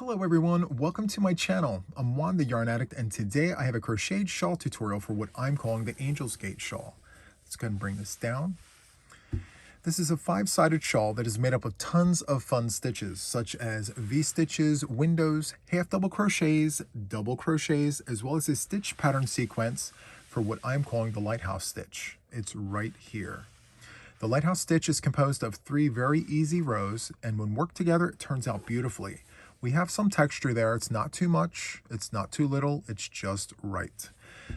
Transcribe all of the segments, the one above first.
Hello everyone, welcome to my channel. I'm Juan the Yarn Addict, and today I have a crocheted shawl tutorial for what I'm calling the Angel's Gate shawl. Let's go ahead and bring this down. This is a 5-sided shawl that is made up of tons of fun stitches, such as V-stitches, windows, half double crochets, double crochets, as well as a stitch pattern sequence for what I'm calling the Lighthouse stitch. It's right here. The Lighthouse stitch is composed of 3 very easy rows, and when worked together, it turns out beautifully. We have some texture there. It's not too much, it's not too little, it's just right.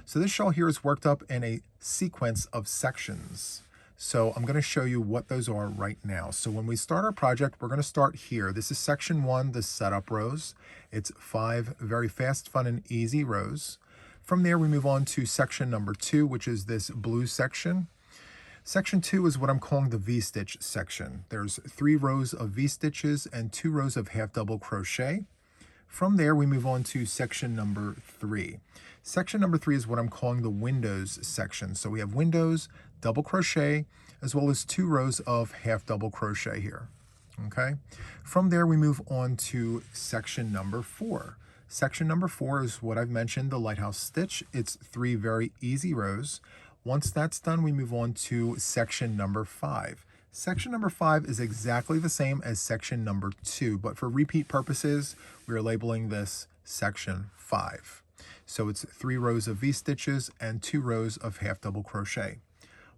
So this shawl here is worked up in a sequence of sections. So I'm going to show you what those are right now. So when we start our project, we're going to start here. This is section 1, the setup rows. It's 5 very fast, fun, and easy rows. From there, we move on to section number 2, which is this blue section. Section 2 is what I'm calling the V-stitch section. There's 3 rows of V-stitches and 2 rows of half double crochet. From there, we move on to section number 3. Section number 3 is what I'm calling the windows section. So we have windows, double crochet, as well as 2 rows of half double crochet here. Okay. From there, we move on to section number 4. Section number 4 is what I've mentioned, the Lighthouse stitch. It's 3 very easy rows. Once that's done, we move on to section number 5. Section number 5 is exactly the same as section number 2, but for repeat purposes, we are labeling this section 5. So it's 3 rows of V-stitches and 2 rows of half double crochet.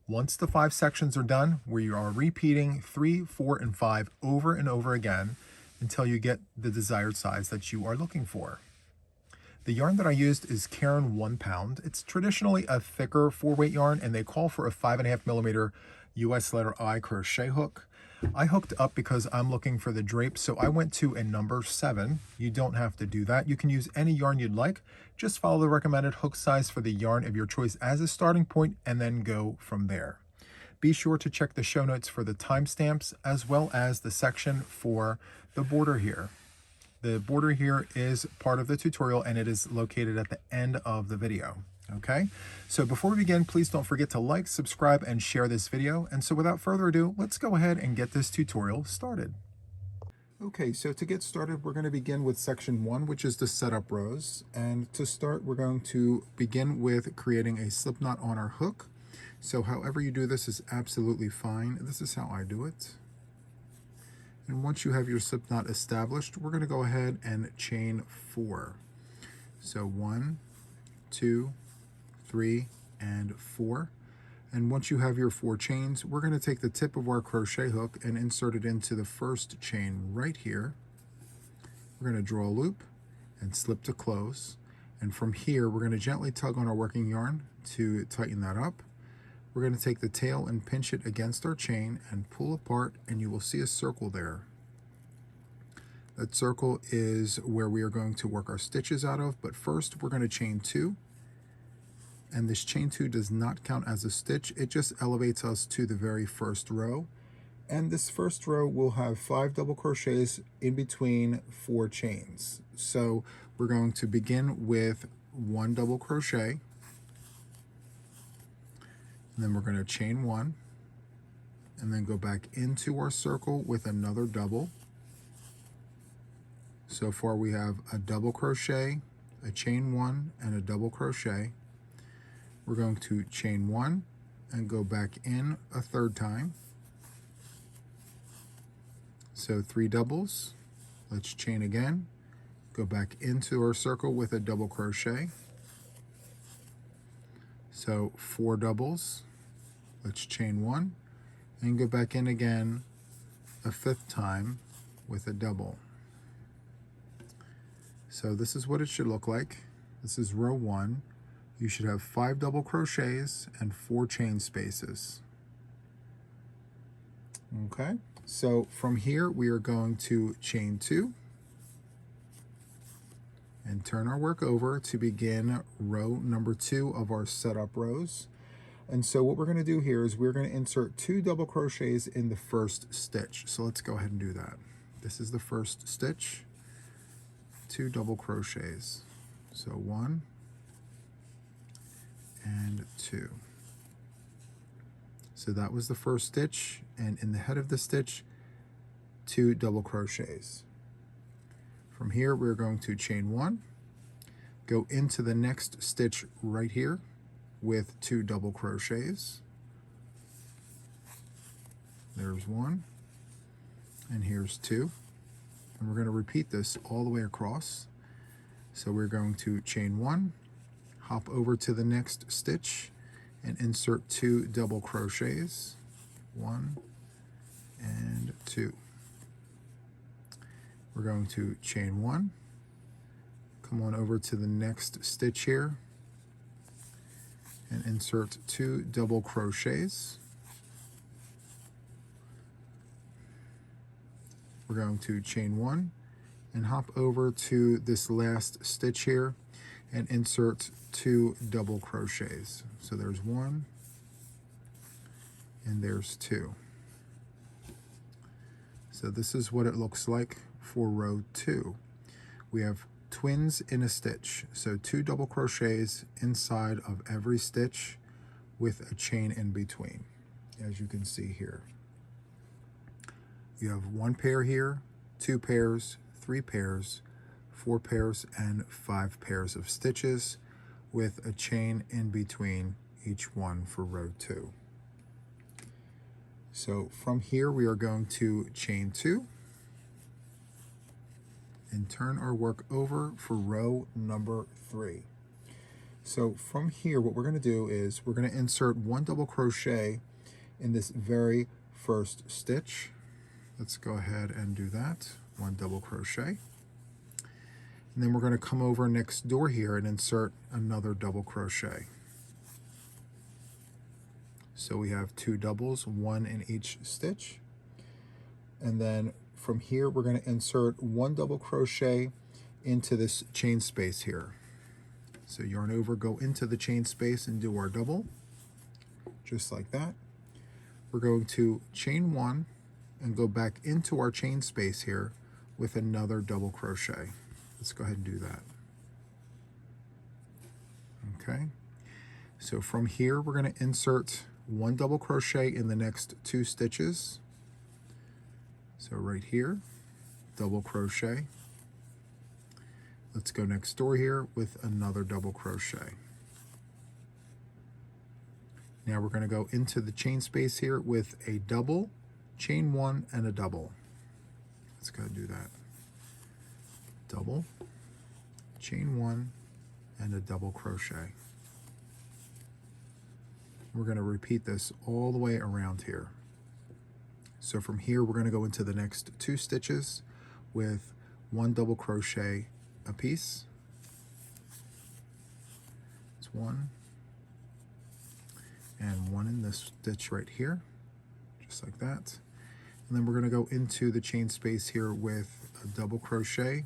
Once the 5 sections are done, we are repeating 3, 4, and 5 over and over again until you get the desired size that you are looking for. The yarn that I used is Caron 1 pound. It's traditionally a thicker 4-weight yarn, and they call for a 5.5mm US letter I crochet hook. I hooked up because I'm looking for the drape, so I went to a number 7. You don't have to do that. You can use any yarn you'd like. Just follow the recommended hook size for the yarn of your choice as a starting point, and then go from there. Be sure to check the show notes for the timestamps, as well as the section for the border here. The border here is part of the tutorial, and it is located at the end of the video. Okay, so before we begin, please don't forget to like, subscribe, and share this video. And so without further ado, let's go ahead and get this tutorial started. Okay, so to get started, we're going to begin with section 1, which is the setup rows. And to start, we're going to begin with creating a slip knot on our hook. So however you do this is absolutely fine. This is how I do it. And once you have your slip knot established, we're going to go ahead and chain 4. So 1, 2, 3, and 4. And once you have your 4 chains, we're going to take the tip of our crochet hook and insert it into the first chain right here. We're going to draw a loop and slip to close. And from here, we're going to gently tug on our working yarn to tighten that up. We're going to take the tail and pinch it against our chain and pull apart, and you will see a circle there. That circle is where we are going to work our stitches out of, but first we're going to chain 2. And this chain 2 does not count as a stitch, it just elevates us to the very first row. And this first row will have 5 double crochets in between 4 chains. So we're going to begin with 1 double crochet. And then we're going to chain 1 and then go back into our circle with another double. So far we have a double crochet, a chain 1, and a double crochet. We're going to chain 1 and go back in a 3rd time. So 3 doubles. Let's chain again, go back into our circle with a double crochet. So 4 doubles. Let's chain 1 and go back in again a 5th time with a double. So this is what it should look like. This is row 1. You should have 5 double crochets and 4 chain spaces. Okay, so from here we are going to chain 2 and turn our work over to begin row number 2 of our setup rows. And so what we're going to do here is we're going to insert 2 double crochets in the first stitch. So let's go ahead and do that. This is the first stitch, 2 double crochets. So 1 and 2. So that was the first stitch, and in the head of the stitch, 2 double crochets. From here, we're going to chain 1, go into the next stitch right here with 2 double crochets. There's 1, and here's 2. And we're going to repeat this all the way across. So we're going to chain 1, hop over to the next stitch, and insert 2 double crochets. 1 and 2. We're going to chain 1, come on over to the next stitch here, and insert 2 double crochets. We're going to chain 1 and hop over to this last stitch here and insert 2 double crochets. So there's 1 and there's 2. So this is what it looks like for row 2. We have twins in a stitch, so 2 double crochets inside of every stitch with a chain in between, as you can see here. You have 1 pair here, 2 pairs, 3 pairs, 4 pairs, and 5 pairs of stitches with a chain in between each one for row 2. So from here we are going to chain 2 and turn our work over for row number 3. So from here what we're going to do is we're going to insert 1 double crochet in this very first stitch. Let's go ahead and do that. 1 double crochet. And then we're going to come over next door here and insert another double crochet. So we have 2 doubles, 1 in each stitch. And then from here we're going to insert 1 double crochet into this chain space here. So yarn over, go into the chain space and do our double, just like that. We're going to chain 1 and go back into our chain space here with another double crochet. Let's go ahead and do that. Okay, so from here we're going to insert 1 double crochet in the next 2 stitches. So right here, double crochet. Let's go next door here with another double crochet. Now we're going to go into the chain space here with a double, chain 1 and a double. Let's go ahead and do that. Double, chain 1 and a double crochet. We're going to repeat this all the way around here. So from here we're going to go into the next 2 stitches with 1 double crochet a piece. It's 1 and 1 in this stitch right here, just like that. And then we're going to go into the chain space here with a double crochet,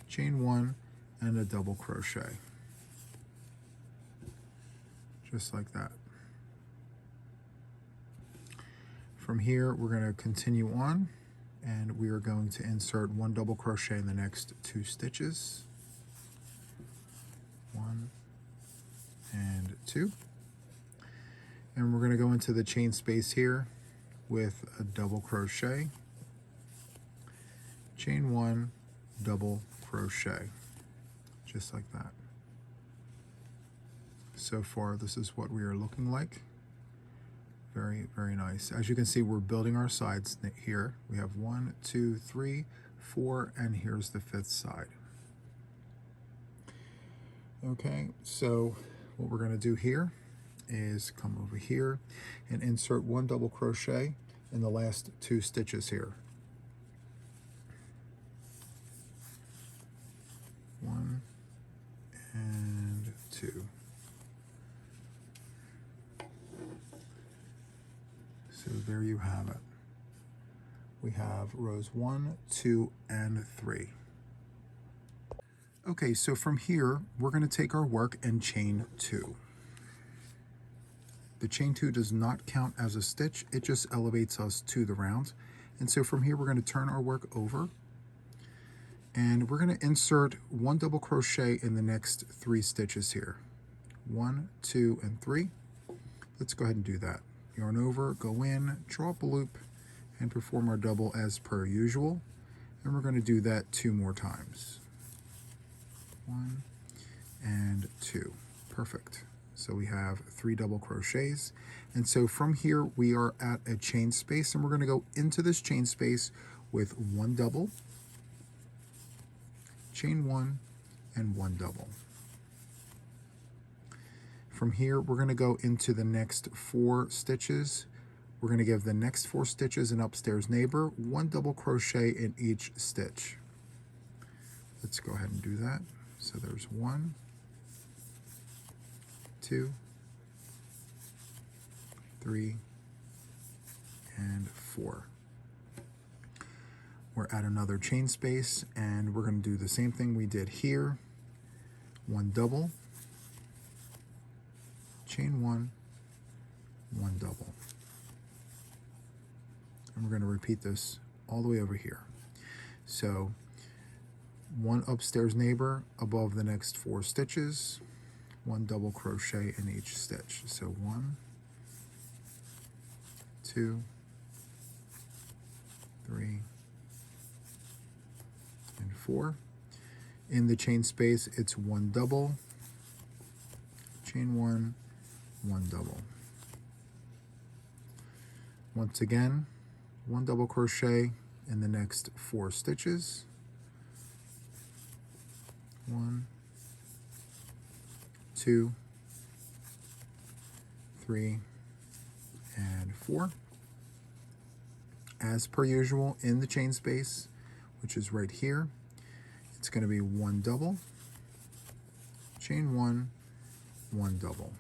chain 1 and a double crochet, just like that. From here we're going to continue on, and we are going to insert 1 double crochet in the next 2 stitches, 1 and 2, and we're going to go into the chain space here with a double crochet, chain 1, double crochet, just like that. So far this is what we are looking like. Very, very nice. As you can see, we're building our sides here. We have 1, 2, 3, 4, and here's the 5th side. Okay, so what we're going to do here is come over here and insert 1 double crochet in the last 2 stitches here. 1 and 2. So there you have it. We have rows 1, 2, and 3. Okay, so from here, we're going to take our work and chain 2. The chain 2 does not count as a stitch, it just elevates us to the round. And so from here, we're going to turn our work over, and we're going to insert 1 double crochet in the next 3 stitches here. 1, 2, and 3. Let's go ahead and do that. Yarn over, go in, draw up a loop, and perform our double as per usual. And we're going to do that 2 more times. 1 and 2. Perfect. So we have 3 double crochets. And so from here we are at a chain space, and we're going to go into this chain space with 1 double, chain 1, and 1 double. From here we're going to go into the next 4 stitches. We're going to give the next 4 stitches an upstairs neighbor, 1 double crochet in each stitch. Let's go ahead and do that. So there's 1, 2, 3, and 4. We're at another chain space, and we're going to do the same thing we did here. 1 double, chain 1, 1 double. And we're going to repeat this all the way over here. So 1 upstairs neighbor above the next 4 stitches, 1 double crochet in each stitch. So 1, 2, 3, and 4. In the chain space, it's 1 double, chain 1, 1 double. Once again, 1 double crochet in the next 4 stitches. 1, 2, 3, and 4. As per usual, in the chain space, which is right here, it's going to be 1 double, chain 1, 1 double.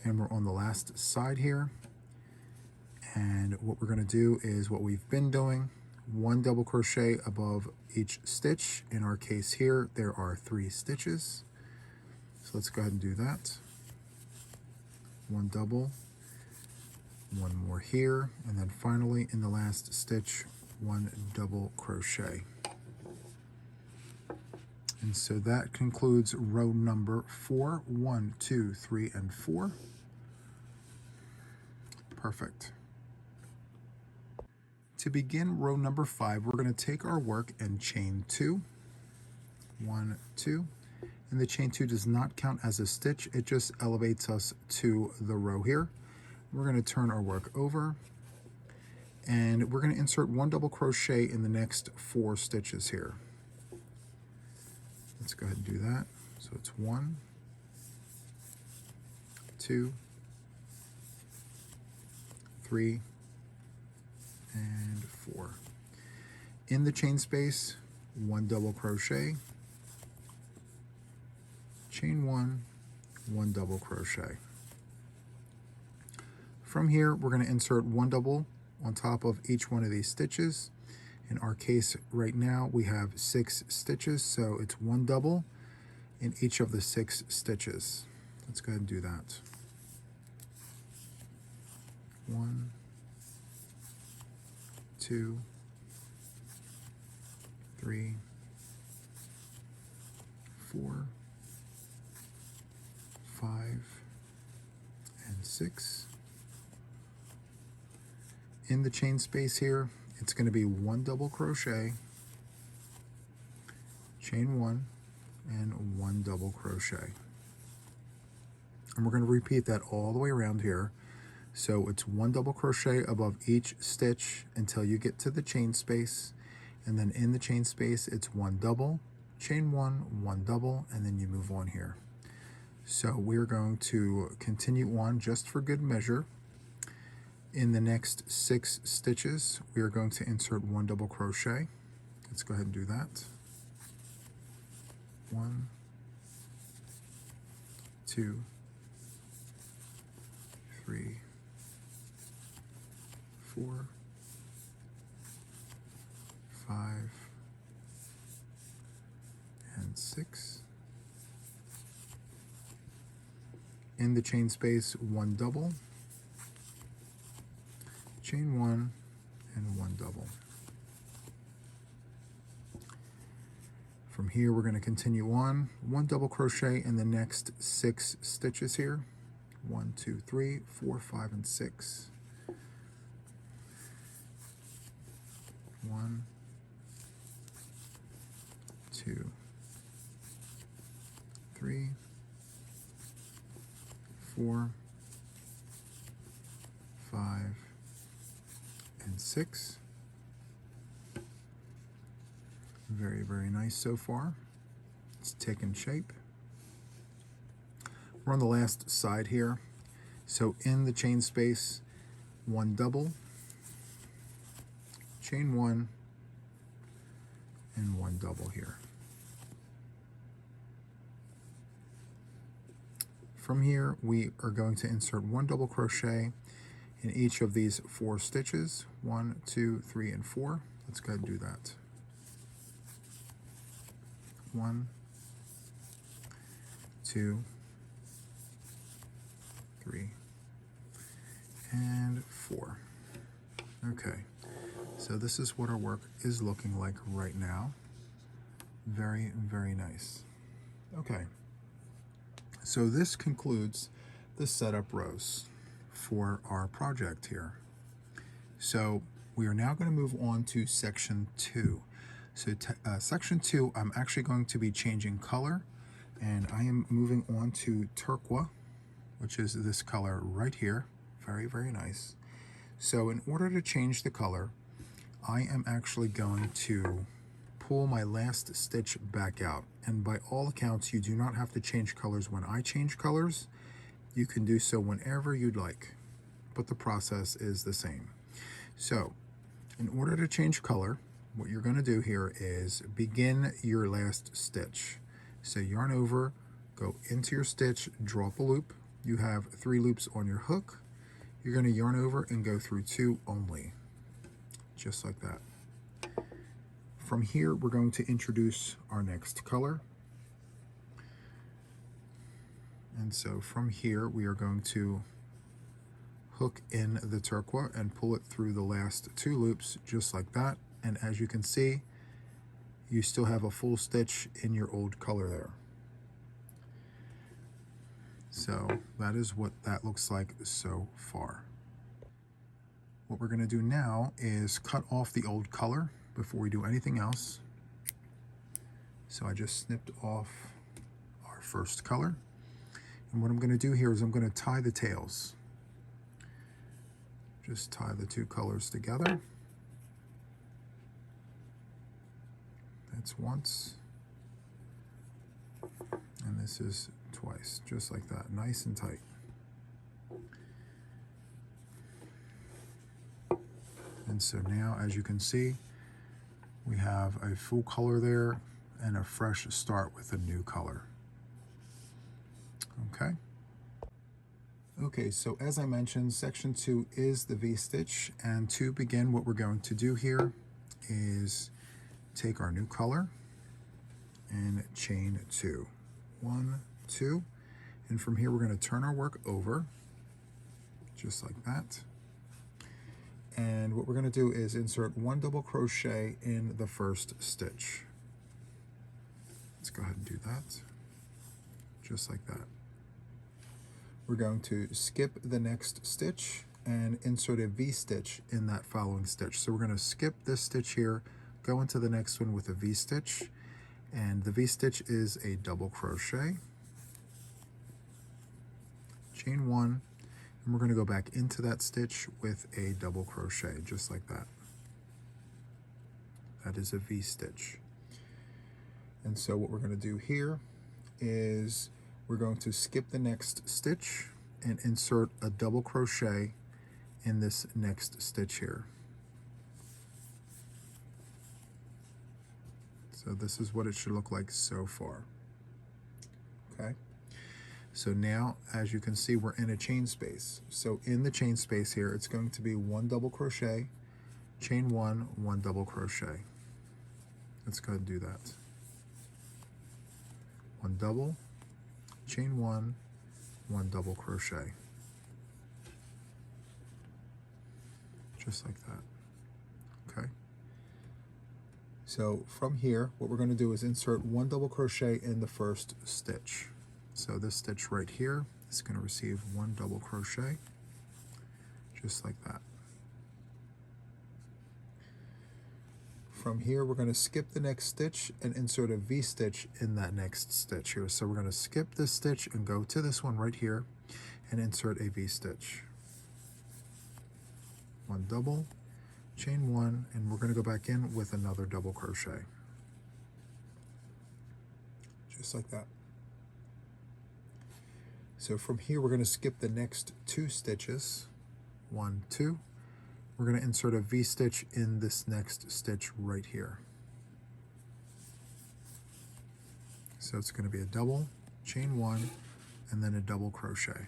And we're on the last side here. And what we're going to do is what we've been doing, 1 double crochet above each stitch. In our case here, there are 3 stitches. So let's go ahead and do that. 1 double, 1 more here, and then finally in the last stitch, 1 double crochet. And so that concludes row number 4. 1, 2, 3, and 4. Perfect. To begin row number 5, we're going to take our work and chain 2. 1, 2. And the chain 2 does not count as a stitch, it just elevates us to the row here. We're going to turn our work over, and we're going to insert 1 double crochet in the next 4 stitches here. Let's go ahead and do that. So it's 1, 2, 3, and 4. In the chain space, 1 double crochet, chain 1, 1 double crochet. From here, we're going to insert 1 double on top of each one of these stitches. In our case right now, we have 6 stitches, so it's 1 double in each of the 6 stitches. Let's go ahead and do that. 1, 2, 3, 4, 5, and 6. In the chain space here, it's going to be 1 double crochet, chain 1, and 1 double crochet. And we're going to repeat that all the way around here. So it's 1 double crochet above each stitch until you get to the chain space, and then in the chain space it's 1 double, chain 1, 1 double, and then you move on here. So we're going to continue on just for good measure. In the next 6 stitches, we are going to insert 1 double crochet. Let's go ahead and do that. 1, 2, 3, 4, 5, and 6. In the chain space, 1 double, chain 1, and 1 double. From here, we're going to continue on. 1 double crochet in the next 6 stitches here. 1, 2, 3, 4, 5, and 6. 1, 2, 3, 4, 5, and 6. Very, very nice so far. It's taken shape. We're on the last side here. So in the chain space, 1 double, chain 1, and 1 double here. From here, we are going to insert 1 double crochet in each of these 4 stitches. 1, 2, 3, and 4. Let's go ahead and do that. 1, 2, 3, and 4. Okay, so this is what our work is looking like right now. Very, very nice. Okay, so this concludes the setup rows for our project here. So we are now going to move on to section 2. So section 2, I'm actually going to be changing color, and I am moving on to turquoise, which is this color right here. Very, very nice. So in order to change the color, I am actually going to pull my last stitch back out. And by all accounts, you do not have to change colors when I change colors. You can do so whenever you'd like, but the process is the same. So in order to change color, what you're going to do here is begin your last stitch. So yarn over, go into your stitch, drop a loop. You have 3 loops on your hook. You're going to yarn over and go through 2 only, just like that. From here, we're going to introduce our next color. And so from here, we are going to hook in the turquoise and pull it through the last 2 loops, just like that. And as you can see, you still have a full stitch in your old color there. So that is what that looks like so far. What we're going to do now is cut off the old color before we do anything else. So I just snipped off our first color. And what I'm going to do here is I'm going to tie the tails. Just tie the 2 colors together. That's once, and this is twice, just like that, nice and tight. And so now, as you can see, we have a full color there and a fresh start with a new color. Okay. Okay, so as I mentioned, section 2 is the V-stitch, and to begin, what we're going to do here is take our new color and chain 2. 1, 2, and from here we're going to turn our work over, just like that. And what we're going to do is insert 1 double crochet in the first stitch. Let's go ahead and do that, just like that. We're going to skip the next stitch and insert a V-stitch in that following stitch. So we're going to skip this stitch here, go into the next one with a V-stitch, and the V-stitch is a double crochet, chain 1, and we're going to go back into that stitch with a double crochet, just like that. That is a V-stitch. And so what we're going to do here is we're going to skip the next stitch and insert a double crochet in this next stitch here. So this is what it should look like so far. Okay. So now, as you can see, we're in a chain space. So in the chain space here, it's going to be 1 double crochet, chain 1, 1 double crochet. Let's go ahead and do that. 1 double, chain 1, 1 double crochet. Just like that. Okay. So from here, what we're going to do is insert 1 double crochet in the first stitch. So this stitch right here is going to receive 1 double crochet, just like that. from here, we're going to skip the next stitch and insert a V-stitch in that next stitch here. So we're going to skip this stitch and go to this one right here and insert a V-stitch. One double, chain one, and we're going to go back in with another double crochet. Just like that. So from here, we're going to skip the next two stitches. One, two. We're going to insert a V-stitch in this next stitch right here. So it's going to be a double, chain one, and then a double crochet.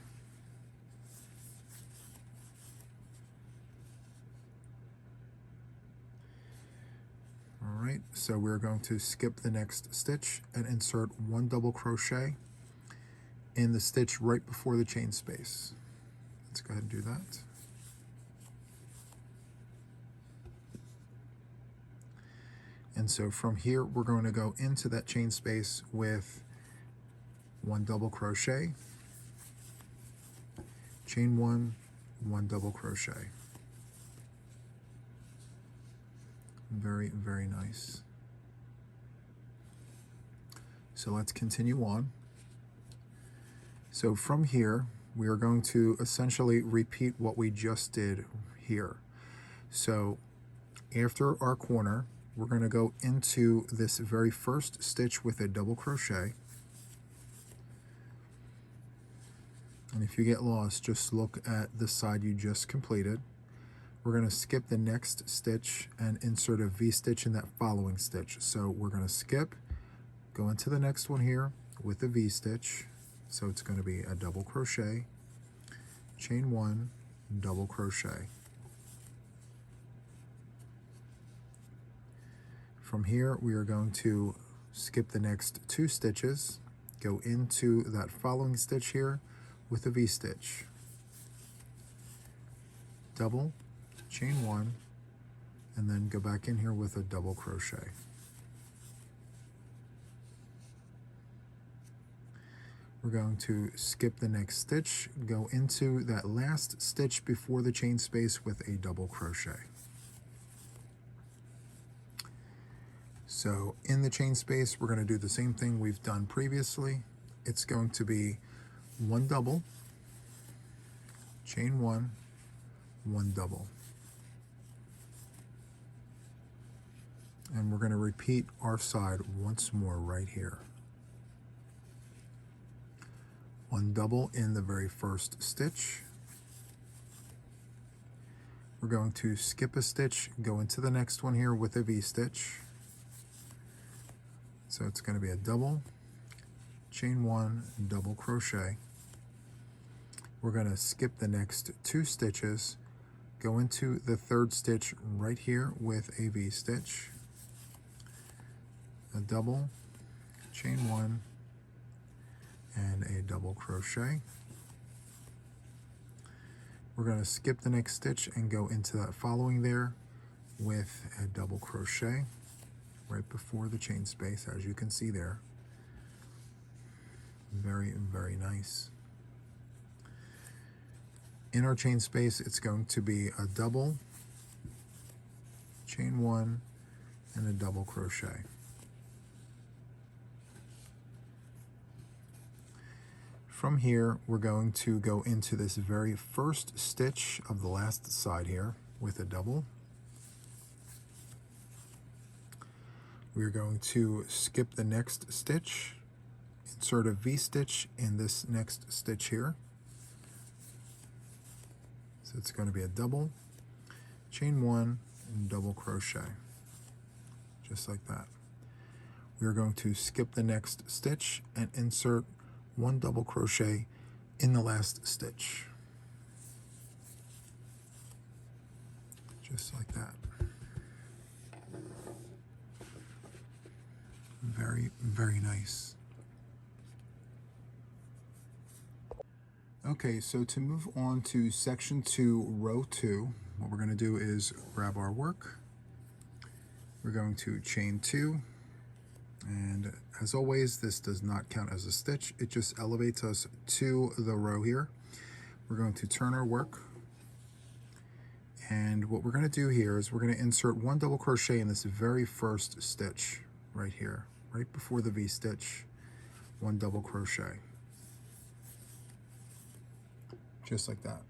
All right, so we're going to skip the next stitch and insert one double crochet in the stitch right before the chain space. Let's go ahead and do that. And so from here, we're going to go into that chain space with one double crochet, chain one, one double crochet. Very, very nice. So let's continue on. So from here, we are going to essentially repeat what we just did here. So after our corner, we're going to go into this very first stitch with a double crochet. And if you get lost, just look at the side you just completed. We're going to skip the next stitch and insert a V-stitch in that following stitch. So we're going to skip, go into the next one here with a V-stitch. So it's going to be a double crochet, chain one, double crochet. From here, we are going to skip the next two stitches, go into that following stitch here with a V-stitch. Double, chain one, and then go back in here with a double crochet. We're going to skip the next stitch, go into that last stitch before the chain space with a double crochet. So in the chain space, we're going to do the same thing we've done previously. It's going to be one double, chain one, one double. And we're going to repeat our side once more right here. One double in the very first stitch. We're going to skip a stitch, go into the next one here with a V-stitch. So it's going to be a double, chain one, double crochet. We're going to skip the next two stitches, go into the third stitch right here with a V-stitch, a double, chain one, and a double crochet. We're going to skip the next stitch and go into that following there with a double crochet right before the chain space, as you can see there. Very, very nice. In our chain space, it's going to be a double, chain one, and a double crochet. From here, we're going to go into this very first stitch of the last side here with a double. We're going to skip the next stitch, insert a V-stitch in this next stitch here. So it's going to be a double, chain one, and double crochet, just like that. We're going to skip the next stitch and insert one double crochet in the last stitch, just like that. Very, very nice. Okay, so to move on to section 2, row 2, what we're going to do is grab our work. We're going to chain 2, and as always, this does not count as a stitch. It just elevates us to the row here. We're going to turn our work, And what we're going to do here is we're going to insert 1 double crochet in this very first stitch right here, right before the V-stitch, 1 double crochet, just like that.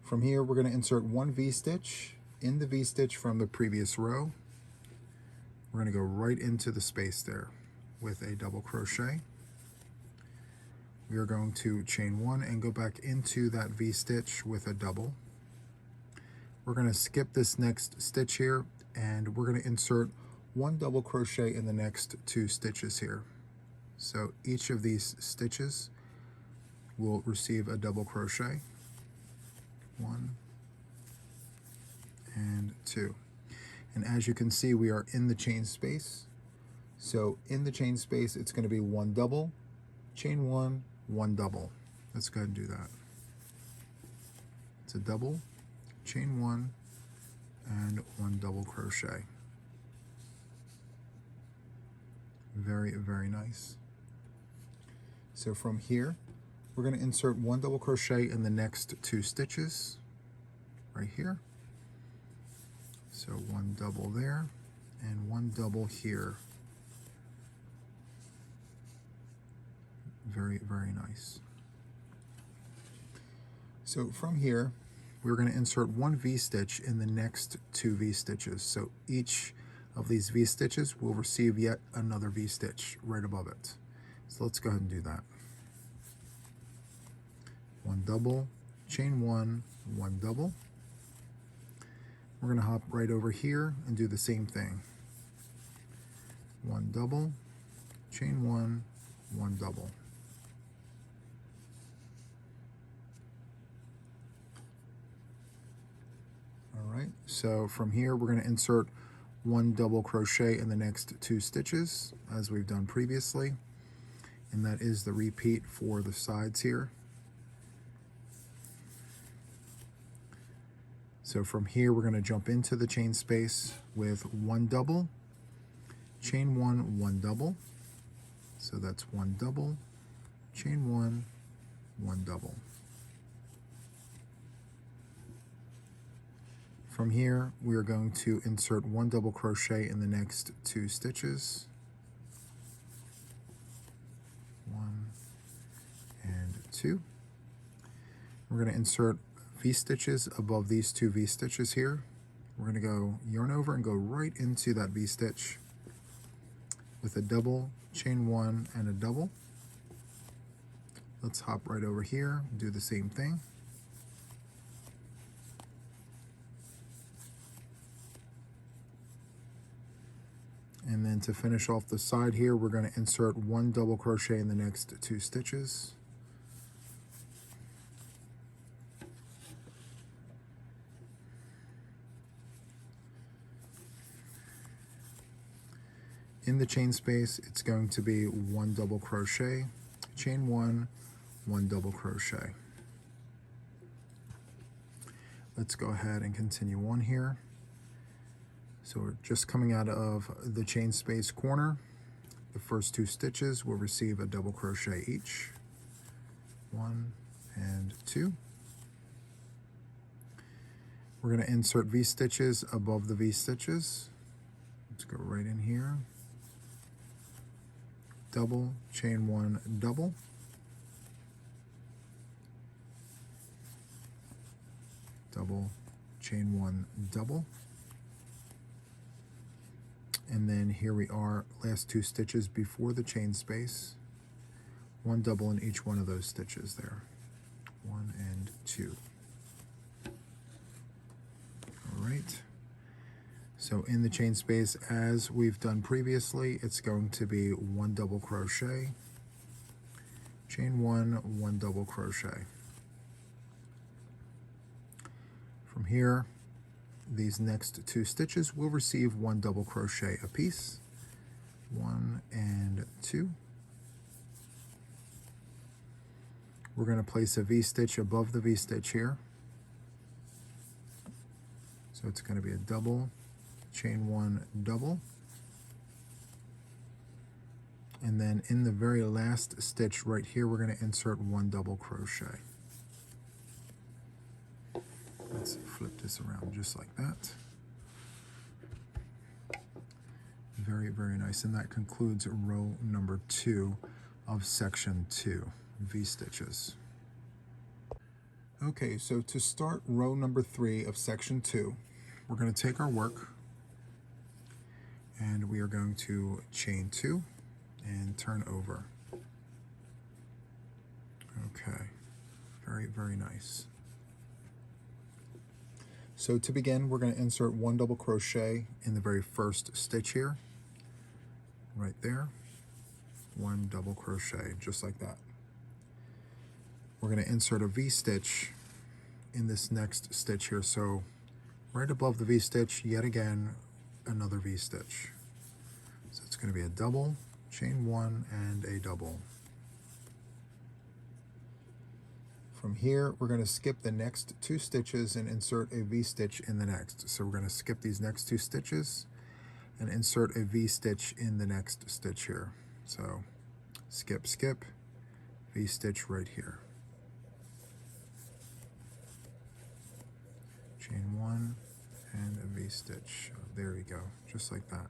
From here, we're going to insert 1 V-stitch in the V-stitch from the previous row. We're going to go right into the space there with a double crochet. We are going to chain 1 and go back into that V-stitch with a double. We're going to skip this next stitch here, and we're going to insert 1 double crochet in the next 2 stitches here. So each of these stitches will receive a double crochet, 1 and 2. And as you can see, we are in the chain space. So in the chain space, it's going to be 1 double, chain 1, 1 double. Let's go ahead and do that. It's a double, chain 1, and 1 double crochet. Very, very nice. So from here, we're going to insert 1 double crochet in the next 2 stitches right here. So 1 double there and 1 double here. Very, very nice. So from here, we're going to insert 1 V-stitch in the next 2 V-stitches. So each of these V-stitches will receive yet another V-stitch right above it. So let's go ahead and do that. 1 double, chain 1, 1 double. We're going to hop right over here and do the same thing. 1 double, chain 1, 1 double. Alright, so from here we're going to insert 1 double crochet in the next 2 stitches as we've done previously, and that is the repeat for the sides here. So from here we're going to jump into the chain space with 1 double, chain 1, 1 double. So that's 1 double, chain 1, 1 double. From here, we are going to insert 1 double crochet in the next 2 stitches. 1 and 2. We're going to insert V-stitches above these 2 V-stitches here. We're going to go yarn over and go right into that V-stitch with a double, chain 1, and a double. Let's hop right over here and do the same thing. And then to finish off the side here, we're going to insert 1 double crochet in the next 2 stitches. In the chain space, it's going to be 1 double crochet, chain 1, 1 double crochet. Let's go ahead and continue on here. So we're just coming out of the chain space corner. The first 2 stitches will receive a double crochet each. 1 and 2. We're going to insert V-stitches above the V-stitches. Let's go right in here. Double, chain 1, double. Double, chain 1, double. And then here we are, last 2 stitches before the chain space. 1 double in each one of those stitches there. 1 and 2. All right. So in the chain space, as we've done previously, it's going to be 1 double crochet, chain 1, 1 double crochet. From here, these next 2 stitches will receive 1 double crochet apiece. 1 and 2. We're going to place a V-stitch above the V-stitch here. So it's going to be a double, chain 1, double. And then in the very last stitch right here, we're going to insert 1 double crochet. Let's flip this around just like that. Very, very nice. And that concludes row number 2 of section 2, V-stitches. Okay, so to start row number 3 of section 2, we're going to take our work and we are going to chain 2 and turn over. Okay, very, very nice. So to begin, we're going to insert 1 double crochet in the very first stitch here, right there, 1 double crochet, just like that. We're going to insert a V-stitch in this next stitch here. So right above the V-stitch, yet again, another V-stitch. So it's going to be a double, chain 1, and a double. From here, we're going to skip the next 2 stitches and insert a V-stitch in the next. So we're going to skip these next 2 stitches and insert a V-stitch in the next stitch here. So skip, skip, V-stitch right here. Chain 1 and a V-stitch. There you go, just like that.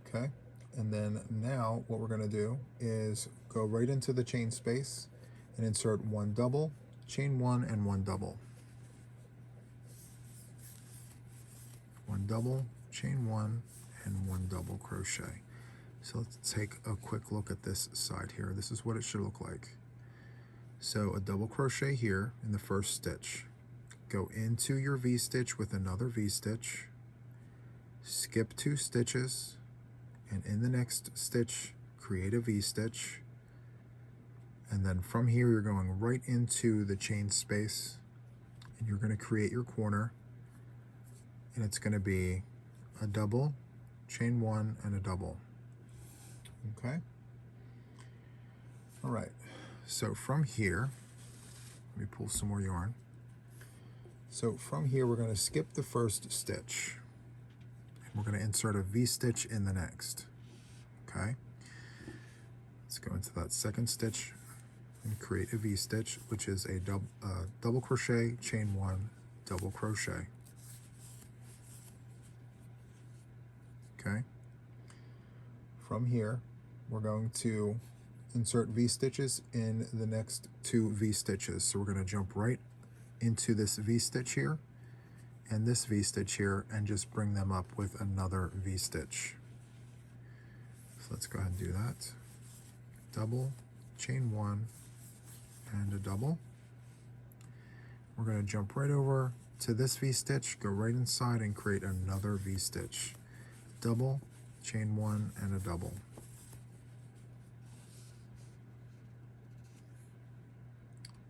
Okay, and then now what we're going to do is go right into the chain space and insert 1 double, chain 1, and 1 double. 1 double, chain 1, and 1 double crochet. So let's take a quick look at this side here. This is what it should look like. So a double crochet here in the first stitch. Go into your V-stitch with another V-stitch. Skip 2 stitches, and in the next stitch, create a V-stitch. And then from here, you're going right into the chain space, and you're going to create your corner. And it's going to be a double, chain 1, and a double. Okay? All right. So from here, let me pull some more yarn. So from here, we're going to skip the first stitch. And we're going to insert a V-stitch in the next. Okay? Let's go into that second stitch and create a V-stitch, which is a double crochet, chain 1, double crochet. Okay? From here, we're going to insert V-stitches in the next 2 V-stitches. So we're going to jump right into this V-stitch here and this V-stitch here and just bring them up with another V-stitch. So let's go ahead and do that. Double, chain 1, and a double. We're going to jump right over to this V-stitch, go right inside and create another V-stitch. Double, chain 1, and a double.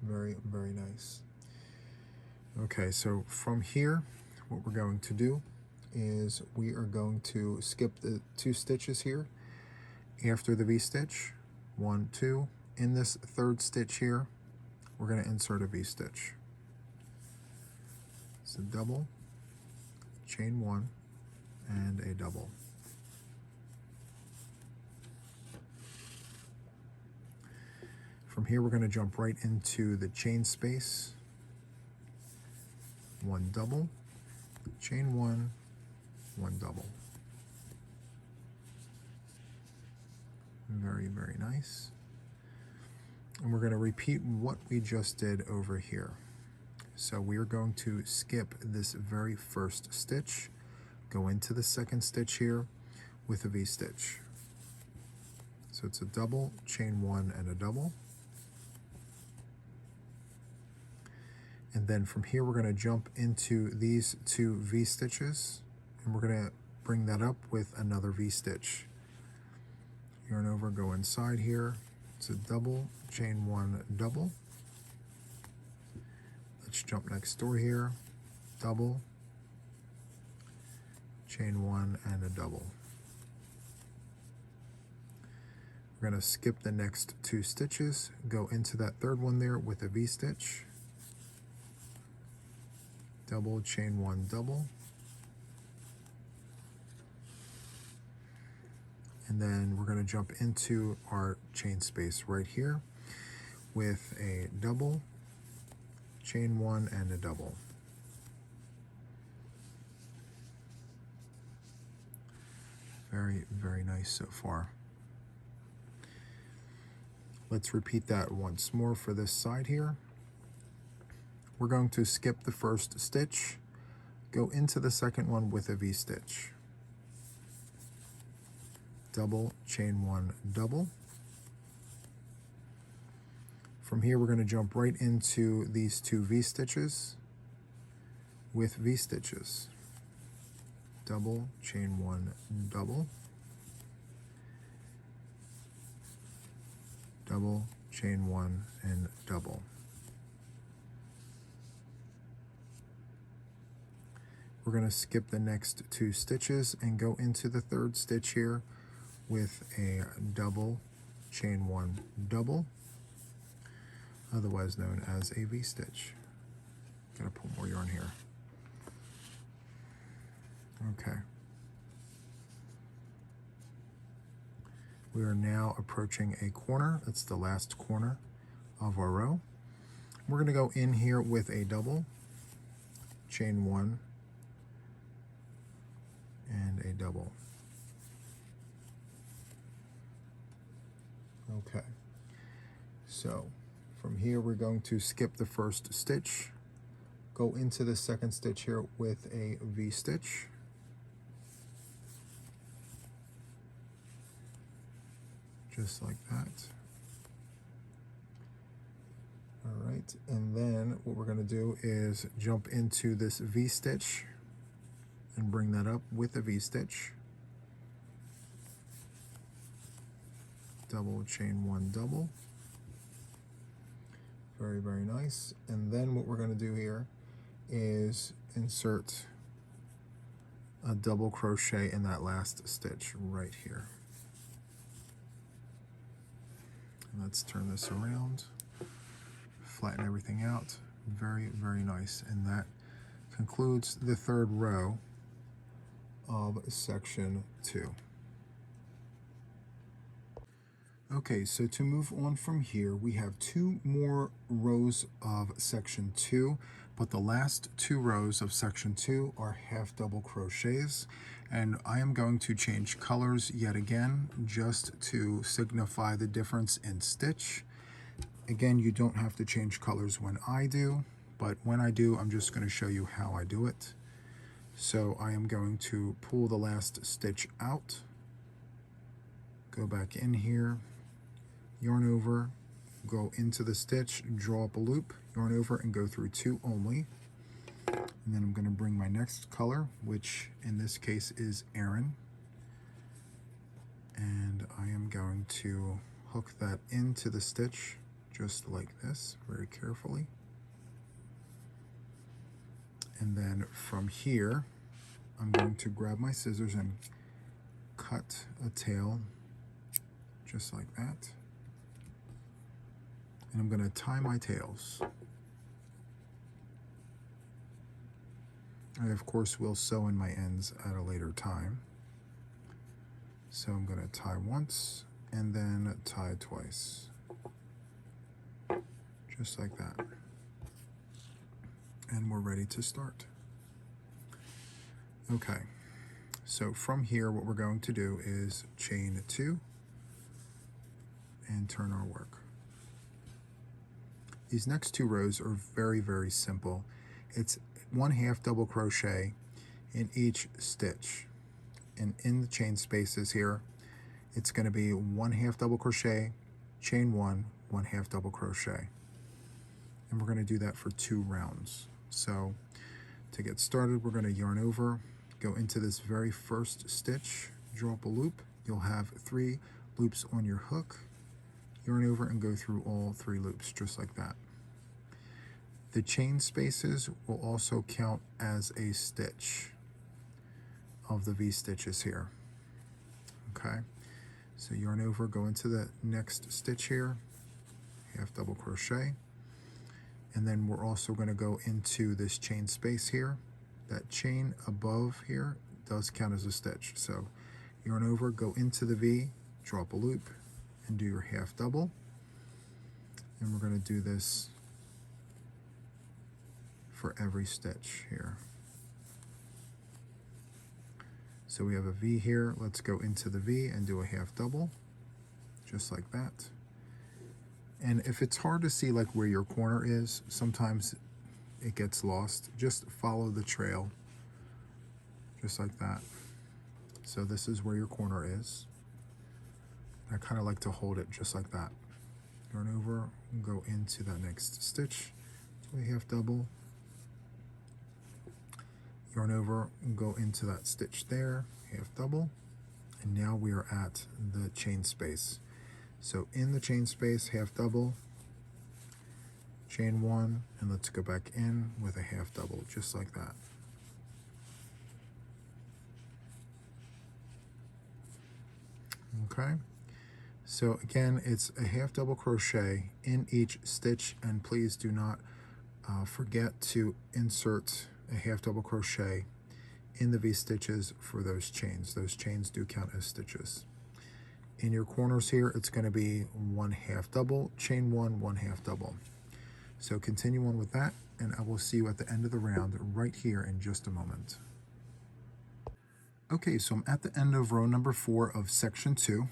Very, very nice. Okay, so from here, what we're going to do is we are going to skip the 2 stitches here after the V-stitch. 1, 2. In this third stitch here, we're going to insert a V-stitch. It's a double, chain 1, and a double. From here, we're going to jump right into the chain space. 1 double, chain 1, 1 double. Very, very nice. And we're going to repeat what we just did over here. So we are going to skip this very first stitch, go into the second stitch here with a V-stitch. So it's a double, chain 1, and a double. And then from here, we're going to jump into these 2 V-stitches, and we're going to bring that up with another V-stitch. Yarn over, go inside here. It's a double, chain 1, double. Let's jump next door here. Double, chain 1, and a double. We're going to skip the next 2 stitches, go into that third one there with a V-stitch. Double, chain 1, double. And then we're going to jump into our chain space right here with a double, chain one, and a double. Very, very nice so far. Let's repeat that once more for this side here. We're going to skip the first stitch, go into the second one with a V-stitch. Double, chain one, double. From here, we're going to jump right into these two V-stitches with V-stitches. Double, chain one, double. Double, chain one, and double. We're going to skip the next two stitches and go into the third stitch here with a double, chain one, double, otherwise known as a V-stitch. Gonna pull more yarn here. Okay. We are now approaching a corner. That's the last corner of our row. We're gonna go in here with a double, chain one, and a double. Okay, so from here we're going to skip the first stitch, go into the second stitch here with a V-stitch, just like that. All right, and then what we're going to do is jump into this V-stitch and bring that up with a V-stitch. Double, chain one, double. Very, very nice. And then what we're going to do here is insert a double crochet in that last stitch right here. And let's turn this around, flatten everything out. Very, very nice. And that concludes the third row of section 2. Okay, so to move on from here, we have 2 more rows of section 2, but the last 2 rows of section 2 are half double crochets, and I am going to change colors yet again just to signify the difference in stitch. Again, you don't have to change colors when I do, but when I do, I'm just going to show you how I do it. So I am going to pull the last stitch out, go back in here, yarn over, go into the stitch, draw up a loop, yarn over, and go through 2 only. And then I'm going to bring my next color, which in this case is Aaron, and I am going to hook that into the stitch just like this, very carefully. And then from here, I'm going to grab my scissors and cut a tail just like that. And I'm going to tie my tails. I, of course, will sew in my ends at a later time. So I'm going to tie once and then tie twice. Just like that. And we're ready to start. Okay, so from here, what we're going to do is chain 2 and turn our work. These next 2 rows are very, very simple. It's 1 half double crochet in each stitch. And in the chain spaces here, it's going to be 1 half double crochet, chain 1, 1 half double crochet. And we're going to do that for 2 rounds. So to get started, we're going to yarn over, go into this very first stitch, draw up a loop. You'll have 3 loops on your hook. Yarn over and go through all 3 loops, just like that. The chain spaces will also count as a stitch of the V-stitches here. Okay, so yarn over, go into the next stitch here, half double crochet, and then we're also going to go into this chain space here. That chain above here does count as a stitch. So yarn over, go into the V, draw up a loop, and do your half double. And we're going to do this for every stitch here. So we have a V here. Let's go into the V and do a half double, just like that. And if it's hard to see like where your corner is, sometimes it gets lost. Just follow the trail, just like that. So this is where your corner is. I kind of like to hold it just like that. Yarn over, go into that next stitch, do a half double, yarn over, go into that stitch there, half double, and now we are at the chain space. So in the chain space, half double, chain one, and let's go back in with a half double, just like that. Okay, so again, it's a half double crochet in each stitch, and please do not forget to insert a half double crochet in the V stitches for those chains. Those chains do count as stitches. In your corners here, it's going to be one half double, chain one, one half double. So continue on with that, and I will see you at the end of the round right here in just a moment. Okay, so I'm at the end of row number 4 of section 2,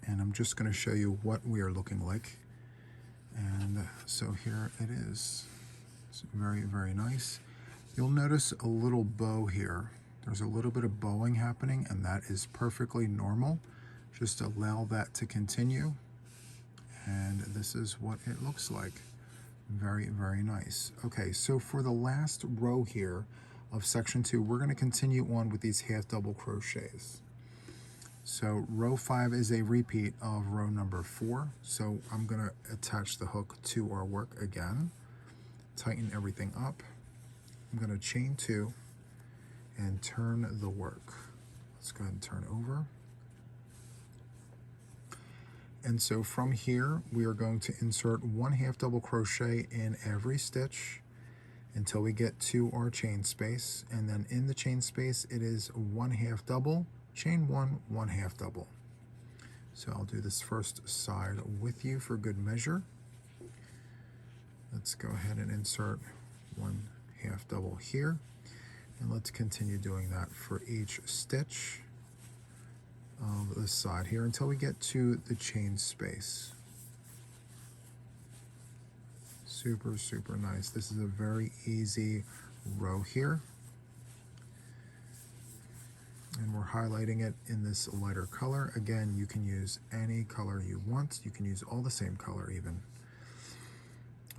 and I'm just going to show you what we are looking like. And so here it is. It's very, very nice. You'll notice a little bow here. There's a little bit of bowing happening, and that is perfectly normal. Just allow that to continue. And this is what it looks like. Very, very nice. Okay, so for the last row here of section 2, we're going to continue on with these half double crochets. So row 5 is a repeat of row number 4. So I'm going to attach the hook to our work again, tighten everything up. I'm going to chain 2 and turn the work. Let's go ahead and turn over. And so from here, we are going to insert one half double crochet in every stitch until we get to our chain space. And then in the chain space, it is one half double, chain one, one half double. So I'll do this first side with you for good measure. Let's go ahead and insert one half double here. And let's continue doing that for each stitch of this side here until we get to the chain space. Super, super nice. This is a very easy row here. And we're highlighting it in this lighter color. Again, you can use any color you want. You can use all the same color even.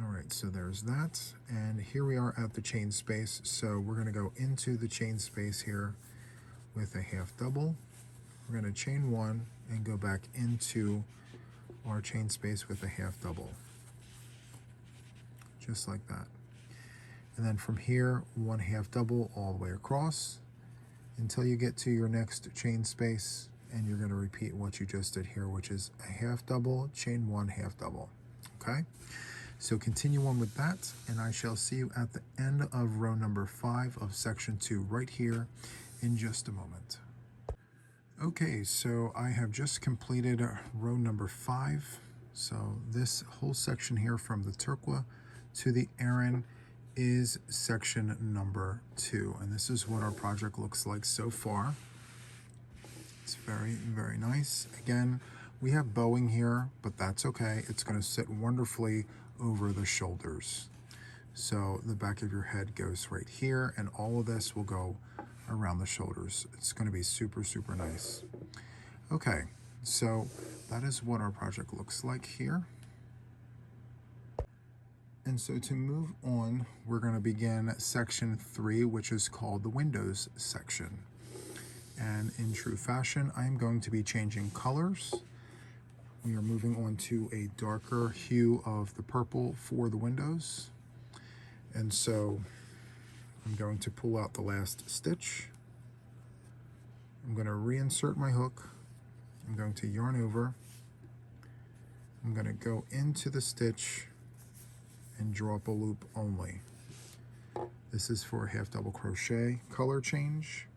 All right, so there's that. And here we are at the chain space. So we're going to go into the chain space here with a half double. We're going to chain one and go back into our chain space with a half double. Just like that. And then from here, one half double all the way across until you get to your next chain space, and you're going to repeat what you just did here, which is a half double, chain one, half double. Okay? So continue on with that, and I shall see you at the end of row number 5 of section 2 right here in just a moment. Okay, so I have just completed row number 5. So this whole section here from the turquoise to the Aran is section number 2, and this is what our project looks like so far. It's very, very nice. Again, we have bowing here, but that's okay. It's going to sit wonderfully over the shoulders. So the back of your head goes right here, and all of this will go around the shoulders. It's going to be super, super nice. Okay, so that is what our project looks like here. And so to move on, we're going to begin section 3, which is called the windows section. And in true fashion, I'm going to be changing colors. We are moving on to a darker hue of the purple for the windows. And so I'm going to pull out the last stitch. I'm going to reinsert my hook. I'm going to yarn over. I'm going to go into the stitch and draw up a loop only. This is for a half double crochet color change.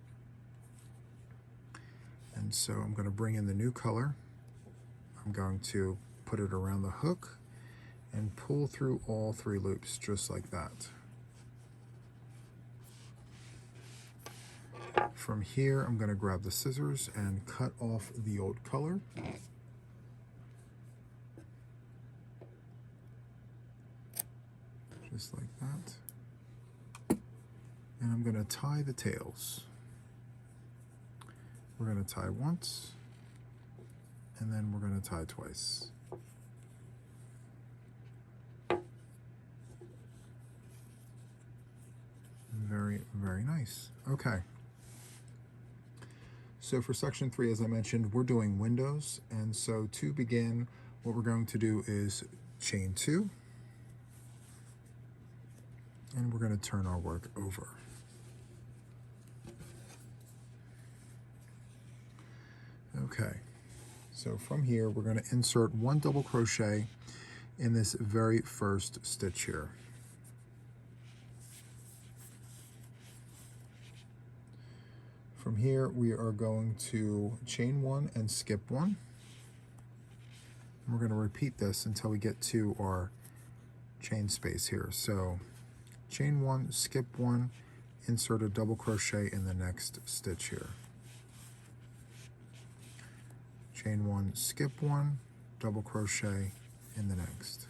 And so I'm going to bring in the new color. I'm going to put it around the hook and pull through all 3 loops just like that. From here, I'm going to grab the scissors and cut off the old color. Just like that. And I'm going to tie the tails. We're going to tie once, and then we're going to tie twice. Very, very nice. Okay. So for section 3, as I mentioned, we're doing windows, and so to begin, what we're going to do is chain 2, and we're going to turn our work over. Okay, so from here, we're going to insert 1 double crochet in this very first stitch here. From here, we are going to chain 1 and skip 1. And we're going to repeat this until we get to our chain space here. So chain 1, skip 1, insert a double crochet in the next stitch here. Chain 1, skip 1, double crochet in the next.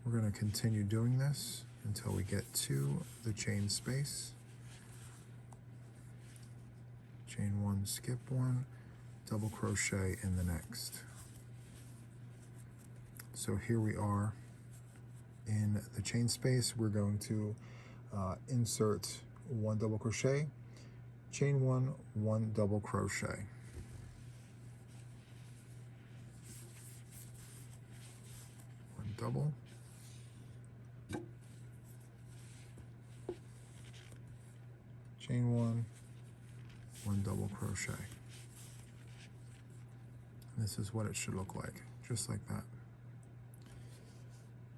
We're going to continue doing this until we get to the chain space. Chain 1, skip 1, double crochet in the next. So here we are in the chain space. We're going to insert 1 double crochet, chain 1, 1 double crochet. Double, chain 1, 1 double crochet. And this is what it should look like, just like that.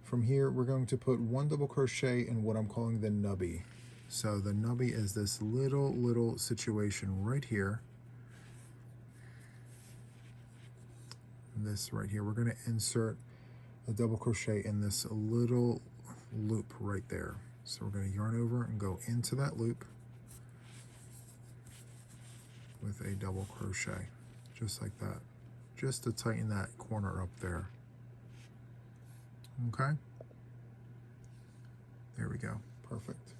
From here, we're going to put 1 double crochet in what I'm calling the nubby. So the nubby is this little situation right here. This right here, we're going to insert a double crochet in this little loop right there. So we're going to yarn over and go into that loop with a double crochet, just like that, just to tighten that corner up there. Okay, there we go, perfect.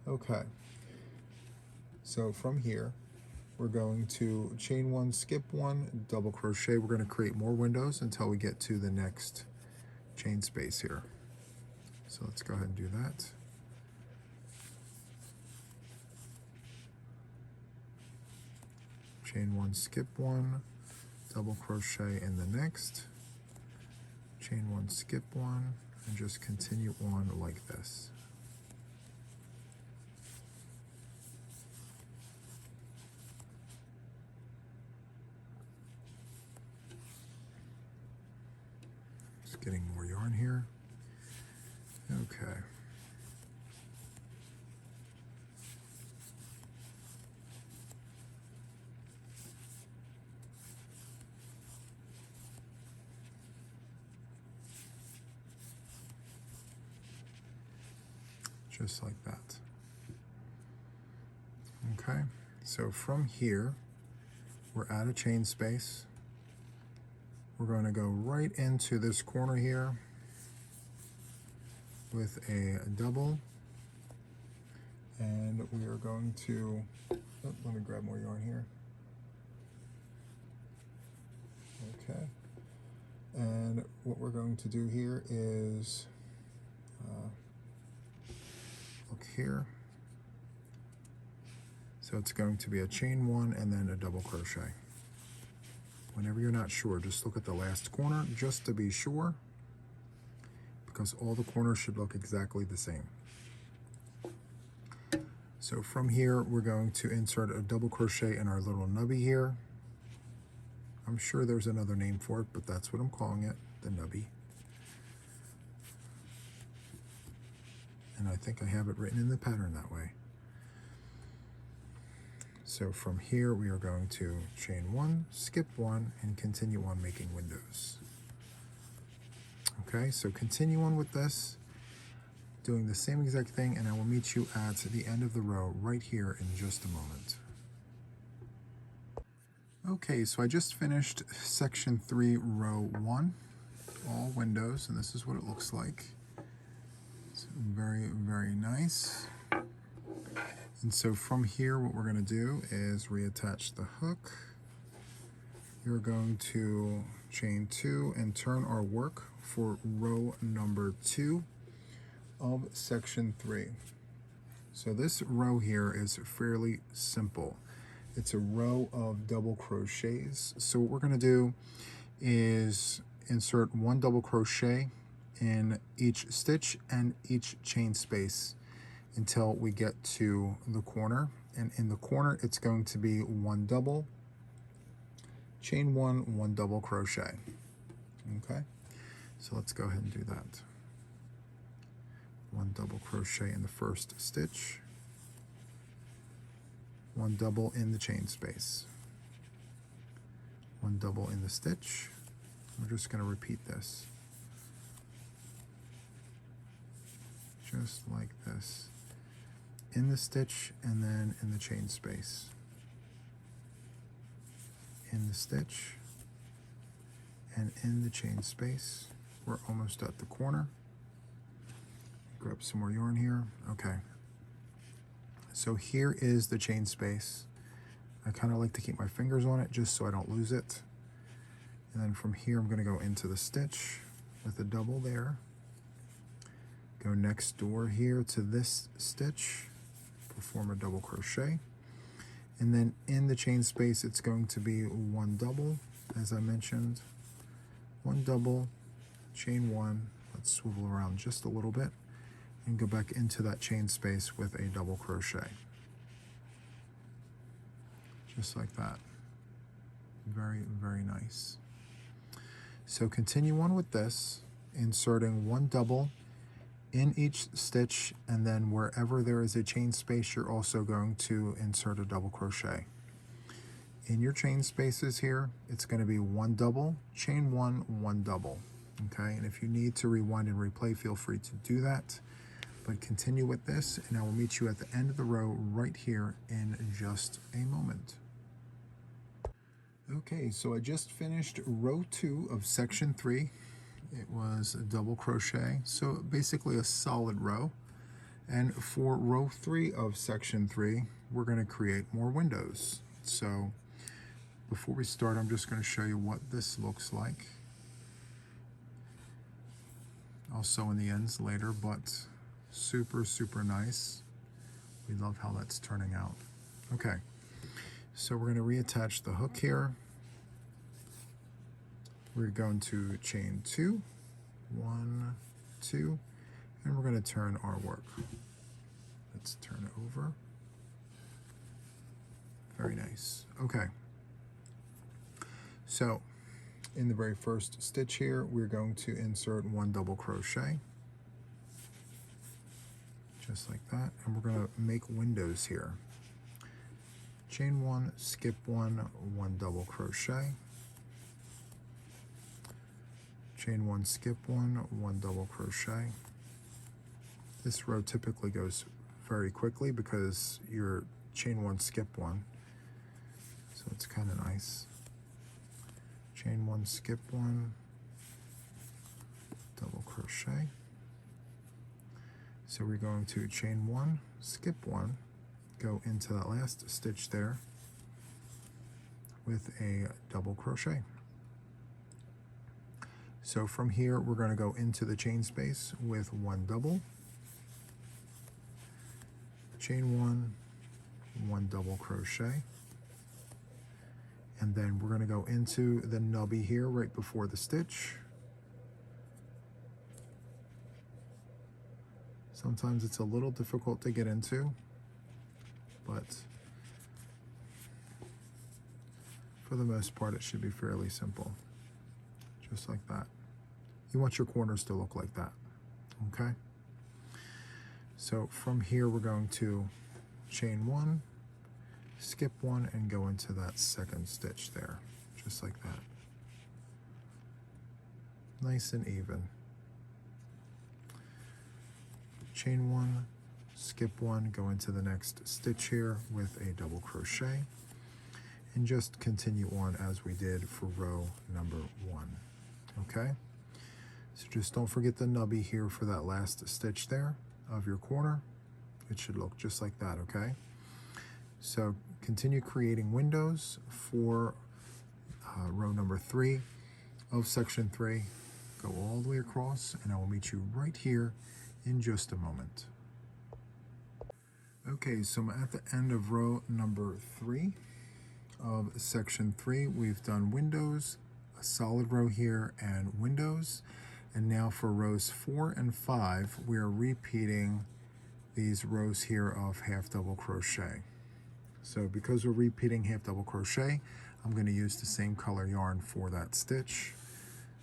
Okay, so from here, we're going to chain 1, skip 1, double crochet. We're going to create more windows until we get to the next chain space here. So let's go ahead and do that. Chain 1, skip 1, double crochet in the next. Chain 1, skip 1, and just continue on like this. Getting more yarn here. Okay. Just like that. Okay, so from here, we're at a chain space. We're going to go right into this corner here with a double, and we are going to, let me grab more yarn here. Okay, and what we're going to do here is, look here. So it's going to be a chain 1 and then a double crochet. Whenever you're not sure, just look at the last corner just to be sure, because all the corners should look exactly the same. So from here, we're going to insert a double crochet in our little nubby here. I'm sure there's another name for it, but that's what I'm calling it, the nubby. And I think I have it written in the pattern that way. So from here, we are going to chain 1, skip 1, and continue on making windows. Okay, so continue on with this. doing the same exact thing, and I will meet you at the end of the row right here in just a moment. Okay, so I just finished section 3, row 1, all windows, and this is what it looks like. It's very, very nice. And so from here, what we're going to do is reattach the hook. You're going to chain 2 and turn our work for row number 2 of section 3. So this row here is fairly simple. It's a row of double crochets. So what we're going to do is insert 1 double crochet in each stitch and each chain space until we get to the corner. And in the corner, it's going to be 1 double, chain 1, 1 double crochet. Okay, so let's go ahead and do that. 1 double crochet in the first stitch, 1 double in the chain space, 1 double in the stitch. We're just going to repeat this, just like this, in the stitch and then in the chain space, in the stitch and in the chain space. We're almost at the corner. Grab some more yarn here. Okay, so here is the chain space. I kind of like to keep my fingers on it just so I don't lose it. And then from here, I'm going to go into the stitch with a double there. Go next door here to this stitch, perform a double crochet. And then in the chain space, it's going to be 1 double, as I mentioned. 1 double, chain 1. Let's swivel around just a little bit and go back into that chain space with a double crochet. Just like that. Very, very nice. So continue on with this, inserting 1 double in each stitch, and then wherever there is a chain space, you're also going to insert a double crochet. In your chain spaces here, it's going to be 1 double, chain 1, 1 double. Okay, and if you need to rewind and replay, feel free to do that. But continue with this, and I will meet you at the end of the row right here in just a moment. Okay, so I just finished row 2 of section 3. It was a double crochet, so basically a solid row. And for row 3 of section 3, we're going to create more windows. So before we start, I'm just going to show you what this looks like. I'll sew in the ends later, but super, super nice. We love how that's turning out. Okay, so we're going to reattach the hook here. We're going to chain 2, 1, 2, and we're going to turn our work. Let's turn it over. Very nice. Okay. So in the very first stitch here, we're going to insert 1 double crochet. Just like that. And we're going to make windows here. Chain 1, skip 1, 1 double crochet. Chain 1, skip 1, 1 double crochet. This row typically goes very quickly because you're chain 1, skip 1. So it's kind of nice. Chain 1, skip 1, double crochet. So we're going to chain 1, skip 1, go into that last stitch there with a double crochet. So from here, we're going to go into the chain space with 1 double, chain 1, 1 double crochet, and then we're going to go into the nubby here right before the stitch. Sometimes it's a little difficult to get into, but for the most part, it should be fairly simple. Just like that. You want your corners to look like that, okay? So from here, we're going to chain 1, skip 1, and go into that second stitch there, just like that. Nice and even. chain one, skip one, go into the next stitch here with a double crochet, and just continue on as we did for row number one. Okay, so just don't forget the nubby here for that last stitch there of your corner. It should look just like that. Okay, so continue creating windows for row number 3 of section 3. Go all the way across, and I will meet you right here in just a moment. Okay, so I'm at the end of row number 3 of section 3. We've done windows, a solid row here, and windows. And now for rows 4 and 5, we are repeating these rows here of half double crochet. So because we're repeating half double crochet, I'm going to use the same color yarn for that stitch.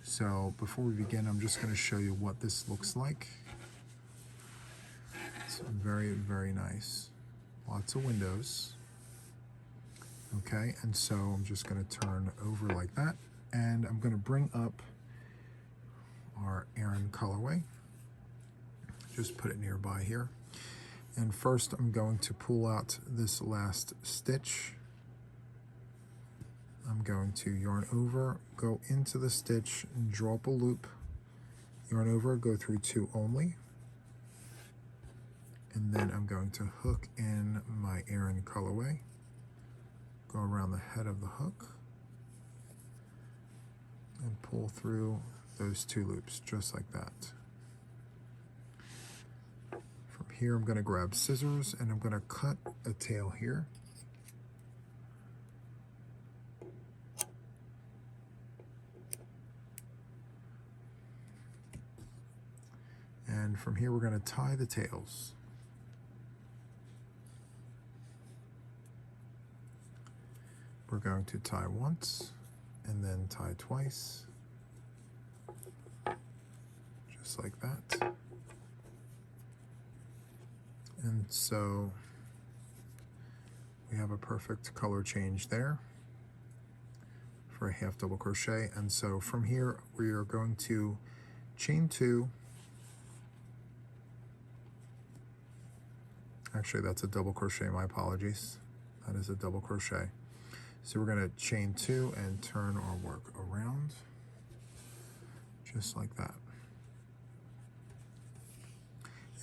So before we begin, I'm just going to show you what this looks like. It's very, very nice. Lots of windows. Okay, and so I'm just going to turn over like that, and I'm going to bring up our Aran colorway. Just put it nearby here. And first I'm going to pull out this last stitch. I'm going to yarn over, go into the stitch, and draw up a loop, yarn over, go through 2 only, and then I'm going to hook in my Aran colorway, go around the head of the hook, and pull through those 2 loops just like that. From here I'm going to grab scissors and I'm going to cut a tail here. And from here we're going to tie the tails. We're going to tie once and then tie twice, just like that. And so we have a perfect color change there for a half double crochet. And so from here we are going to chain 2. Actually, that's a double crochet, my apologies. That is a double crochet. So we're going to chain 2 and turn our work around, just like that.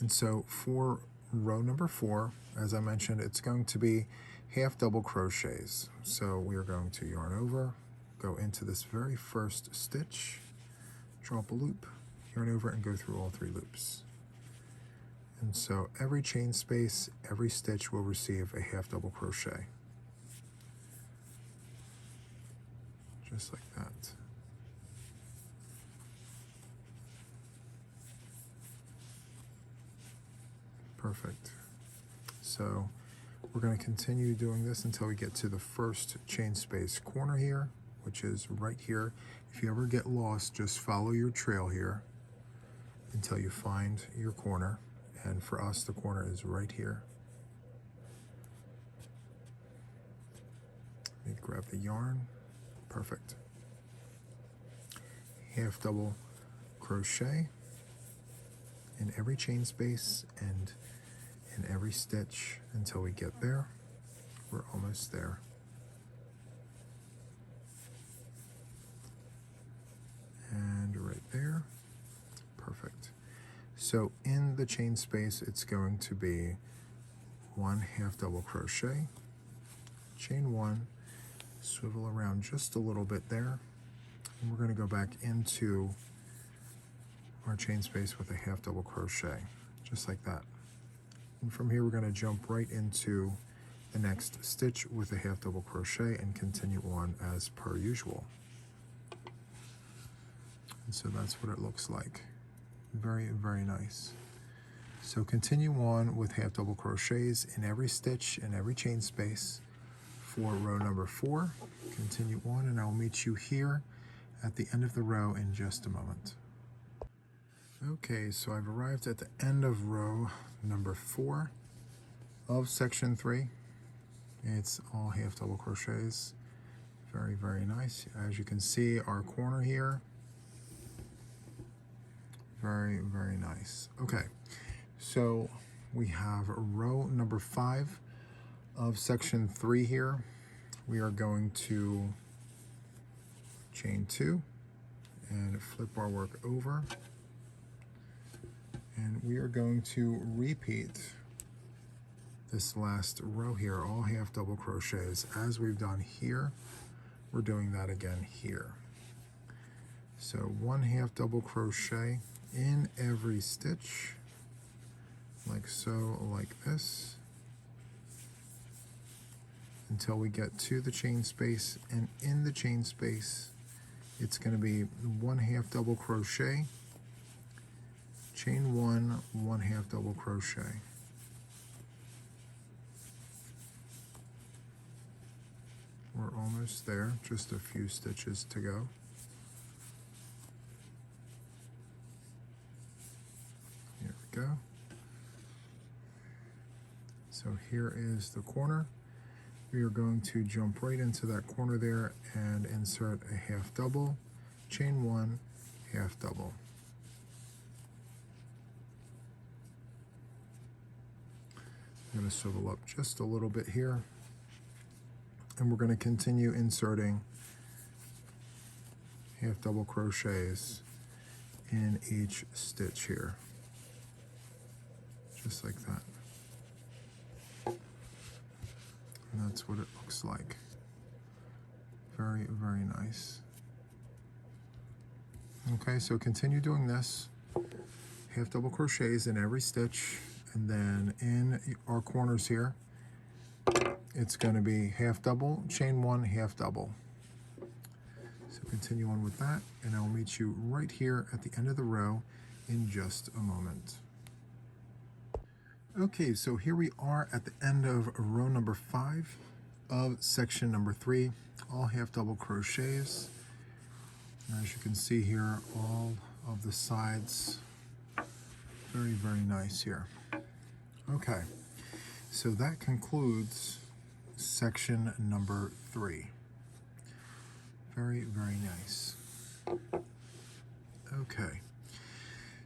And so for row number 4, as I mentioned, it's going to be half double crochets. So we are going to yarn over, go into this very first stitch, draw up a loop, yarn over, and go through all 3 loops. And so every chain space, every stitch will receive a half double crochet. Just like that. Perfect. So we're going to continue doing this until we get to the first chain space corner here, which is right here. If you ever get lost, just follow your trail here until you find your corner. And for us, the corner is right here. Let me grab the yarn. Perfect. Half double crochet in every chain space and in every stitch until we get there. We're almost there. And right there. Perfect. So in the chain space, it's going to be 1 half double crochet, chain 1, swivel around just a little bit there, and we're going to go back into our chain space with a half double crochet, just like that. And from here, we're going to jump right into the next stitch with a half double crochet and continue on as per usual. And so that's what it looks like. Very, very nice. So continue on with half double crochets in every stitch and every chain space for row number 4. Continue on, and I'll meet you here at the end of the row in just a moment. Okay, so I've arrived at the end of row number 4 of section 3. It's all half double crochets. Very, very nice. As you can see, our corner here. Very, very nice. Okay, So we have row number 5 of section 3 here. We are going to chain 2 and flip our work over, and we are going to repeat this last row here, all half double crochets. As we've done here, we're doing that again here. So 1 half double crochet in every stitch, like so, like this, until we get to the chain space, and in the chain space it's going to be 1 half double crochet, chain 1, 1 half double crochet. We're almost there, just a few stitches to go. Here we go. So here is the corner. We are going to jump right into that corner there and insert a half double, chain 1, half double. I'm going to swivel up just a little bit here, and we're going to continue inserting half double crochets in each stitch here, just like that. And that's what it looks like. Very, very nice. Okay, so continue doing this. Half double crochets in every stitch, and then in our corners here, it's going to be half double, chain 1, half double. So continue on with that, and I'll meet you right here at the end of the row in just a moment. Okay, so here we are at the end of row number 5 of section number 3, all half double crochets. As you can see here, all of the sides, very, very nice here. Okay, so that concludes section number 3. Very, very nice. Okay,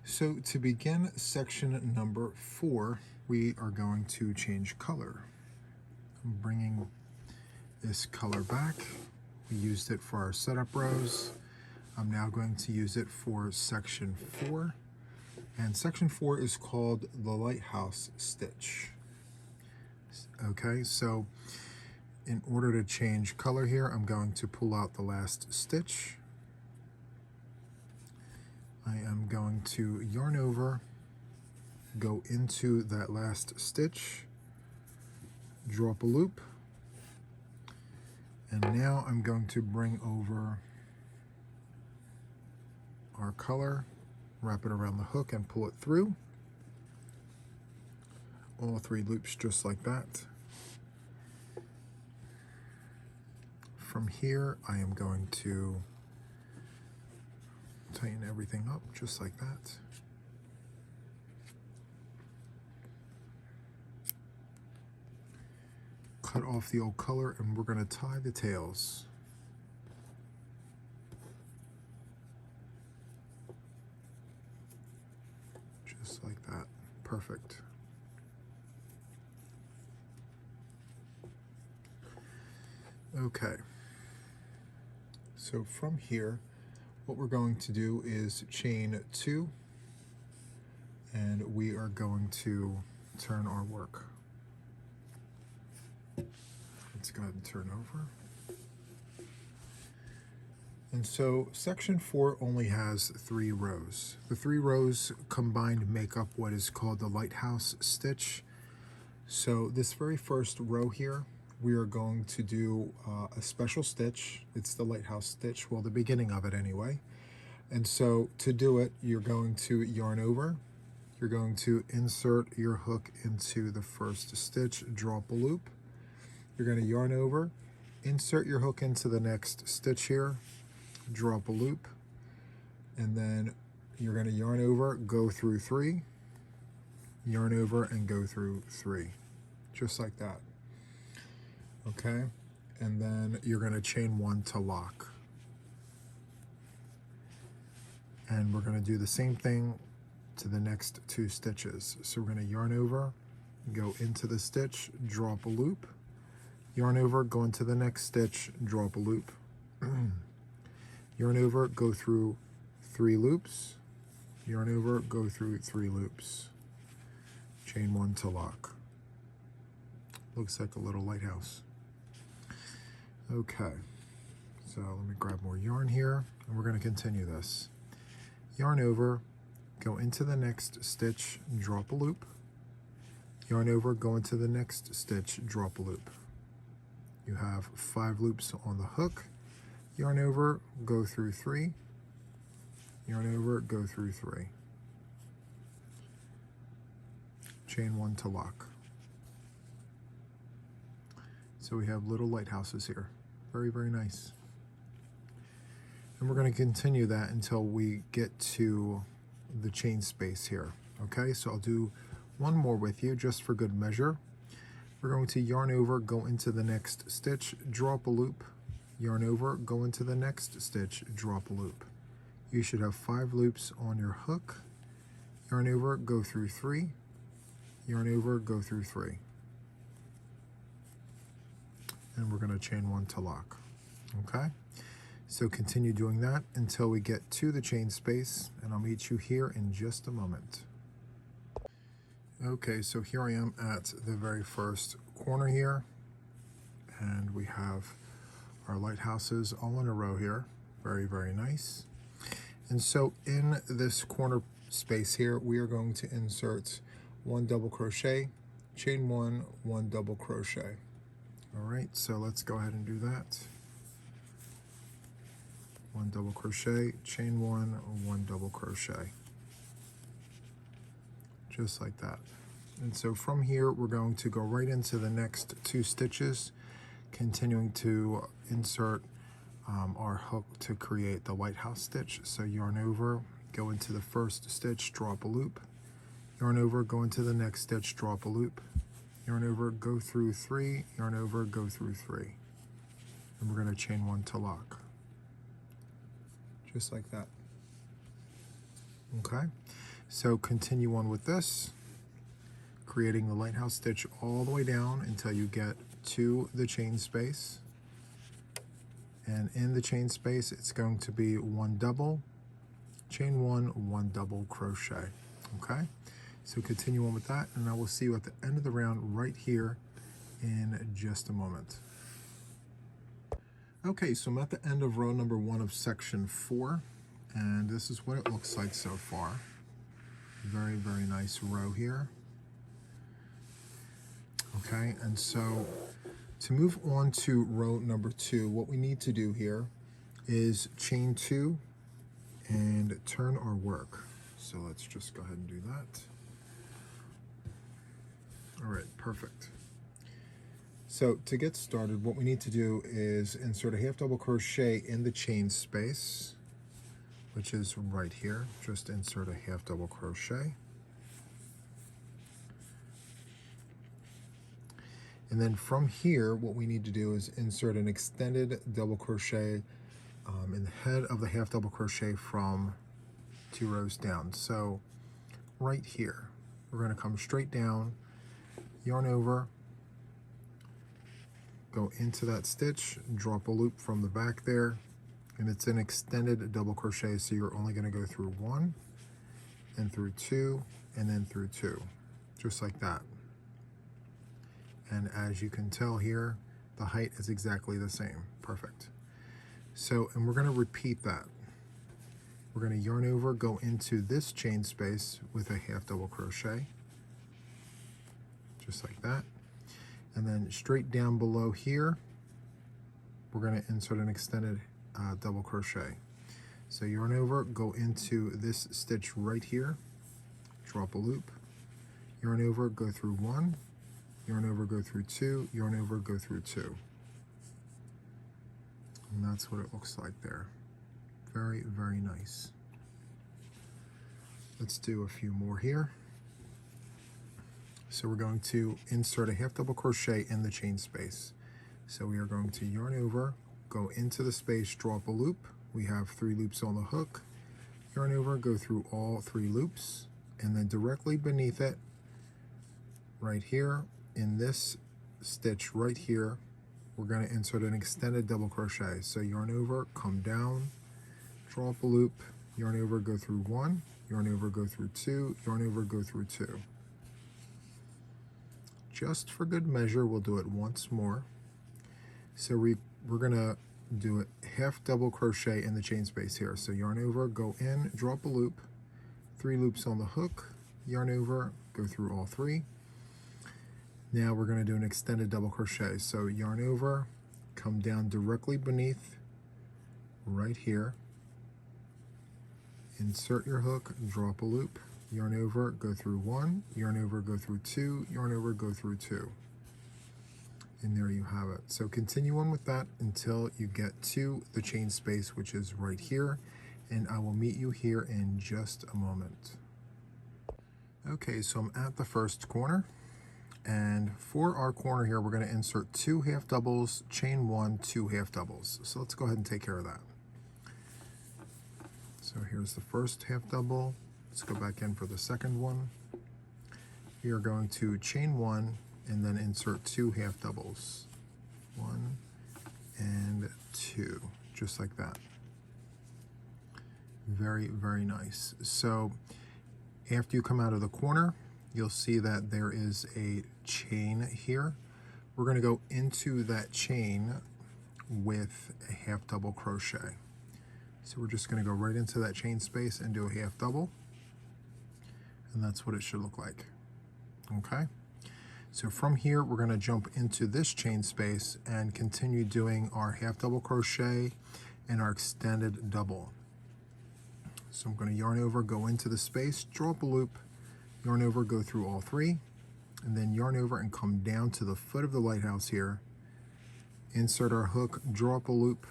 so to begin section number 4, we are going to change color. I'm bringing this color back. We used it for our setup rows. I'm now going to use it for section 4. And section 4 is called the Lighthouse stitch. Okay, so in order to change color here, I'm going to pull out the last stitch. I am going to yarn over, go into that last stitch, draw up a loop, and now I'm going to bring over our color, wrap it around the hook and pull it through. All 3 loops just like that. From here, I am going to tighten everything up just like that. Cut off the old color, and we're going to tie the tails. Just like that. Perfect. Okay. So from here, what we're going to do is chain 2, and we are going to turn our work. Let's go ahead and turn over. And so section 4 only has 3 rows. The 3 rows combined make up what is called the Lighthouse stitch. So this very first row here, we are going to do a special stitch. It's the Lighthouse stitch, well, the beginning of it anyway. And so to do it, you're going to yarn over. You're going to insert your hook into the first stitch, draw up a loop. You're going to yarn over, insert your hook into the next stitch here, draw up a loop, and then you're going to yarn over, go through 3, yarn over, and go through 3, just like that. Okay, and then you're going to chain 1 to lock. And we're going to do the same thing to the next 2 stitches. So we're going to yarn over, go into the stitch, draw up a loop, yarn over, go into the next stitch, draw up a loop, yarn over, go through 3 loops, yarn over, go through 3 loops, chain 1 to lock. Looks like a little lighthouse. Okay, so let me grab more yarn here, and we're going to continue this. Yarn over, go into the next stitch, drop a loop, yarn over, go into the next stitch, drop a loop. You have 5 loops on the hook, yarn over, go through 3, yarn over, go through 3, chain 1 to lock. So we have little lighthouses here. Very, very nice. And we're going to continue that until we get to the chain space here. Okay, so I'll do one more with you just for good measure. We're going to yarn over, go into the next stitch, drop a loop, yarn over, go into the next stitch, drop a loop. You should have 5 loops on your hook. Yarn over, go through 3, yarn over, go through 3. And we're going to chain 1 to lock. Okay, so continue doing that until we get to the chain space, and I'll meet you here in just a moment. Okay, so here I am at the very first corner here, and we have our lighthouses all in a row here. Very, very nice. And so in this corner space here, we are going to insert 1 double crochet, chain 1, 1 double crochet. All right, so let's go ahead and do that. 1 double crochet, chain 1, 1 double crochet. Just like that. And so from here, we're going to go right into the next 2 stitches, continuing to insert our hook to create the lighthouse stitch. So yarn over, go into the first stitch, drop a loop, yarn over, go into the next stitch, drop a loop, yarn over, go through 3, yarn over, go through 3. And we're going to chain 1 to lock. Just like that. Okay, so continue on with this, creating the lighthouse stitch all the way down until you get to the chain space. And in the chain space, it's going to be 1 double, chain 1, 1 double crochet. Okay, so continue on with that, and I will see you at the end of the round right here in just a moment. Okay, so I'm at the end of row number 1 of section 4, and this is what it looks like so far. Very, very nice row here. Okay, and so to move on to row number 2, what we need to do here is chain 2 and turn our work. So let's just go ahead and do that. All right, perfect. So to get started, what we need to do is insert a half double crochet in the chain space, which is right here. Just insert a half double crochet. And then from here, what we need to do is insert an extended double crochet in the head of the half double crochet from 2 rows down. So right here, we're going to come straight down, yarn over, go into that stitch, drop a loop from the back there, and it's an extended double crochet, so you're only going to go through 1 and through 2 and then through 2, just like that. And as you can tell here, the height is exactly the same. Perfect. So, and we're going to repeat that. We're going to yarn over, go into this chain space with a half double crochet, just like that. And then straight down below here, we're going to insert an extended double crochet. So yarn over, go into this stitch right here, drop a loop, yarn over, go through 1, yarn over, go through 2, yarn over, go through 2. And that's what it looks like there. Very, very nice. Let's do a few more here. So we're going to insert a half double crochet in the chain space. So we are going to yarn over, go into the space, drop a loop. We have 3 loops on the hook. Yarn over, go through all 3 loops. and then directly beneath it, right here, in this stitch right here, we're going to insert an extended double crochet. So yarn over, come down, draw up a loop, yarn over, go through 1, yarn over, go through 2, yarn over, go through 2. Just for good measure, we'll do it once more. So we're going to do a half double crochet in the chain space here. So yarn over, go in, draw up a loop, 3 loops on the hook, yarn over, go through all 3. Now we're going to do an extended double crochet. So yarn over, come down directly beneath, right here, insert your hook, draw up a loop, yarn over, go through 1, yarn over, go through 2, yarn over, go through 2. And there you have it. So continue on with that until you get to the chain space, which is right here, and I will meet you here in just a moment. Okay, so I'm at the first corner, and for our corner here, we're going to insert 2 half doubles, chain 1, 2 half doubles. So let's go ahead and take care of that. So here's the first half double. Let's go back in for the second one. We are going to chain 1 and then insert 2 half doubles. 1 and 2, just like that. Very, very nice. So after you come out of the corner, you'll see that there is a chain here. We're going to go into that chain with a half double crochet. So we're just going to go right into that chain space and do a half double. And that's what it should look like. Okay? So from here, we're going to jump into this chain space and continue doing our half double crochet and our extended double. So I'm going to yarn over, go into the space, draw up a loop, yarn over, go through all 3, and then yarn over and come down to the foot of the lighthouse here, insert our hook, draw up a loop,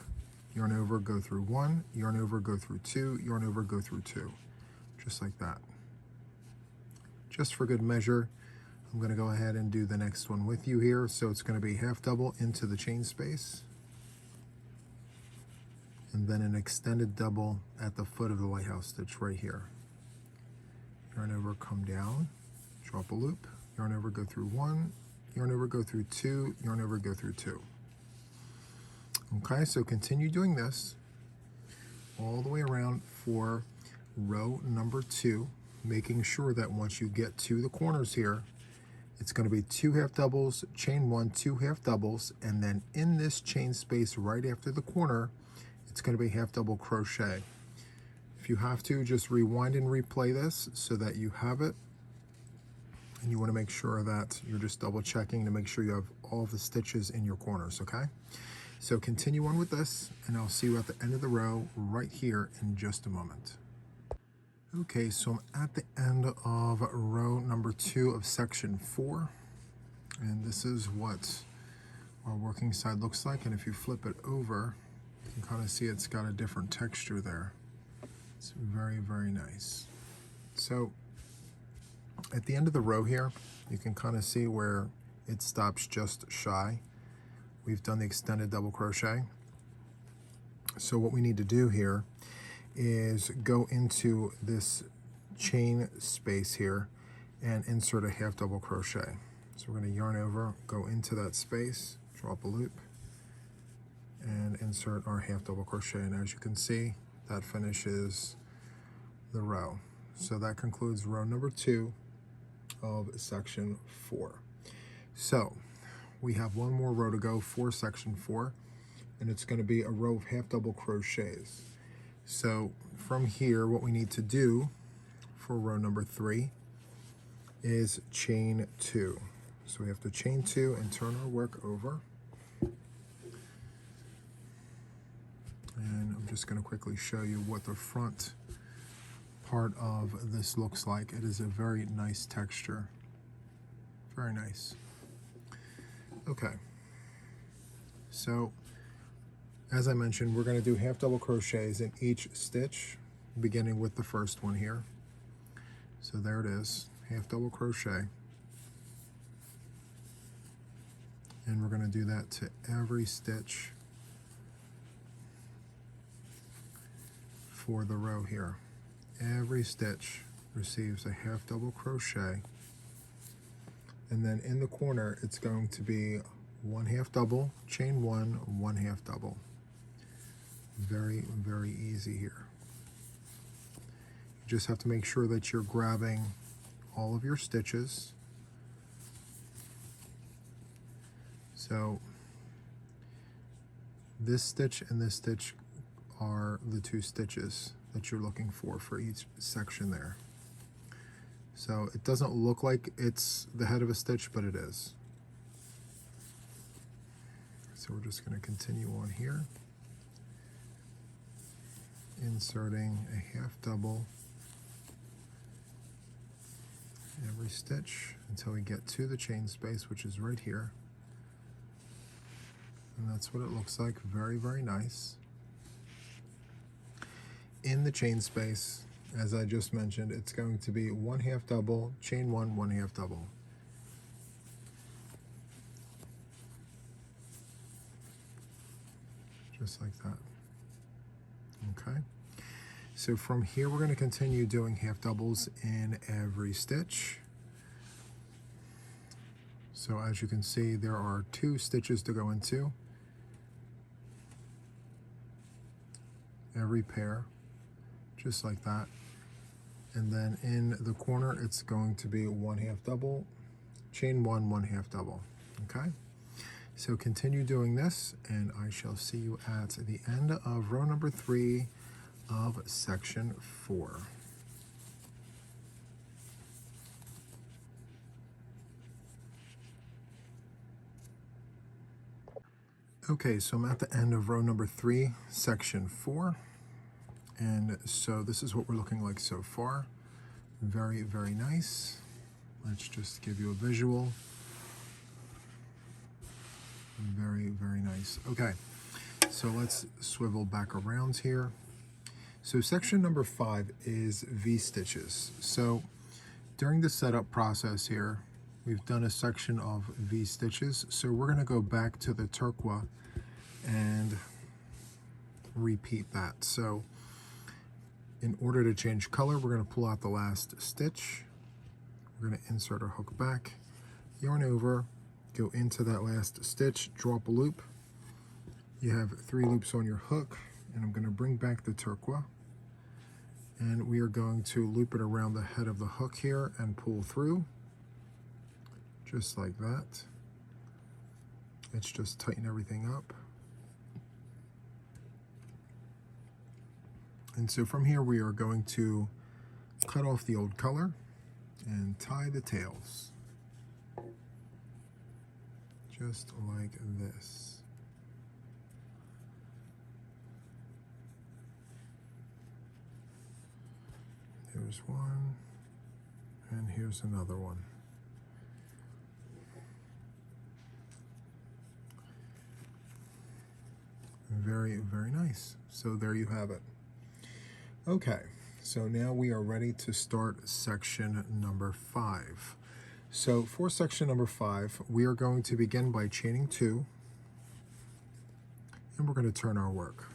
yarn over, go through 1, yarn over, go through 2, yarn over, go through 2, just like that. Just for good measure, I'm going to go ahead and do the next one with you here. So it's going to be half double into the chain space, and then an extended double at the foot of the lighthouse stitch right here. Yarn over, come down, draw up a loop, yarn over, go through 1, yarn over, go through 2, yarn over, go through 2. Okay, so continue doing this all the way around for row number 2, making sure that once you get to the corners here, it's going to be 2 half doubles, chain 1, 2 half doubles, and then in this chain space right after the corner, it's going to be half double crochet. If you have to, just rewind and replay this so that you have it. And you want to make sure that you're just double checking to make sure you have all the stitches in your corners, okay? So continue on with this, and I'll see you at the end of the row right here in just a moment. Okay, so I'm at the end of row number 2 of section 4, and this is what our working side looks like. And if you flip it over, you can kind of see it's got a different texture there. It's very, very nice. So at the end of the row here, you can kind of see where it stops just shy. We've done the extended double crochet. So what we need to do here is go into this chain space here and insert a half double crochet. So we're going to yarn over, go into that space, draw up a loop, and insert our half double crochet. And as you can see, that finishes the row. So that concludes row number 2 of section 4. So we have one more row to go for section 4, and it's going to be a row of half double crochets. So from here, what we need to do for row number 3 is chain 2. So we have to chain 2 and turn our work over. And I'm just going to quickly show you what the front part of this looks like. It is a very nice texture. Very nice. Okay. So as I mentioned, we're going to do half double crochets in each stitch, beginning with the first one here. So there it is, half double crochet. And we're going to do that to every stitch for the row here. Every stitch receives a half double crochet, and then in the corner it's going to be 1 half double, chain 1, 1 half double. Very, very easy here. You just have to make sure that you're grabbing all of your stitches. So this stitch and this stitch are the 2 stitches that you're looking for each section there. So it doesn't look like it's the head of a stitch, but it is. So we're just going to continue on here, inserting a half double every stitch until we get to the chain space, which is right here. And that's what it looks like. Very, very nice. In the chain space, as I just mentioned, it's going to be 1 half double, chain 1, 1 half double. Just like that. Okay. So from here, we're going to continue doing half doubles in every stitch. So as you can see, there are 2 stitches to go into every pair, just like that. And then in the corner, it's going to be 1 half double, chain 1, 1 half double. Okay. So continue doing this, and I shall see you at the end of row number 3 of section 4. Okay, so I'm at the end of row number 3, section 4. And so this is what we're looking like so far. Very, very nice. Let's just give you a visual. Very, very nice. Okay, so let's swivel back around here. So section number 5 is V-stitches. So during the setup process here, we've done a section of V-stitches. So we're going to go back to the turquoise and repeat that. So in order to change color, we're going to pull out the last stitch. We're going to insert our hook back, yarn over, go into that last stitch, drop a loop. You have 3 loops on your hook, and I'm going to bring back the turquoise, and we are going to loop it around the head of the hook here and pull through, just like that. Let's just tighten everything up. And so from here, we are going to cut off the old color and tie the tails. Just like this. Here's one, and here's another one. Very, very nice. So there you have it. Okay, so now we are ready to start section number 5. So for section number 5, we are going to begin by chaining 2, and we're going to turn our work.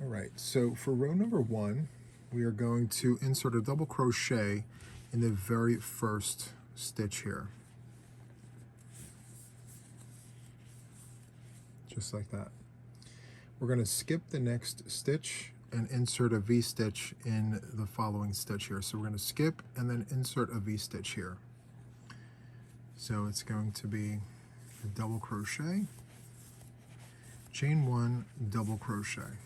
All right, so for row number 1, we are going to insert a double crochet in the very first stitch here. Just like that. We're going to skip the next stitch and insert a V-stitch in the following stitch here. So we're going to skip and then insert a V-stitch here. So it's going to be a double crochet, chain 1, double crochet.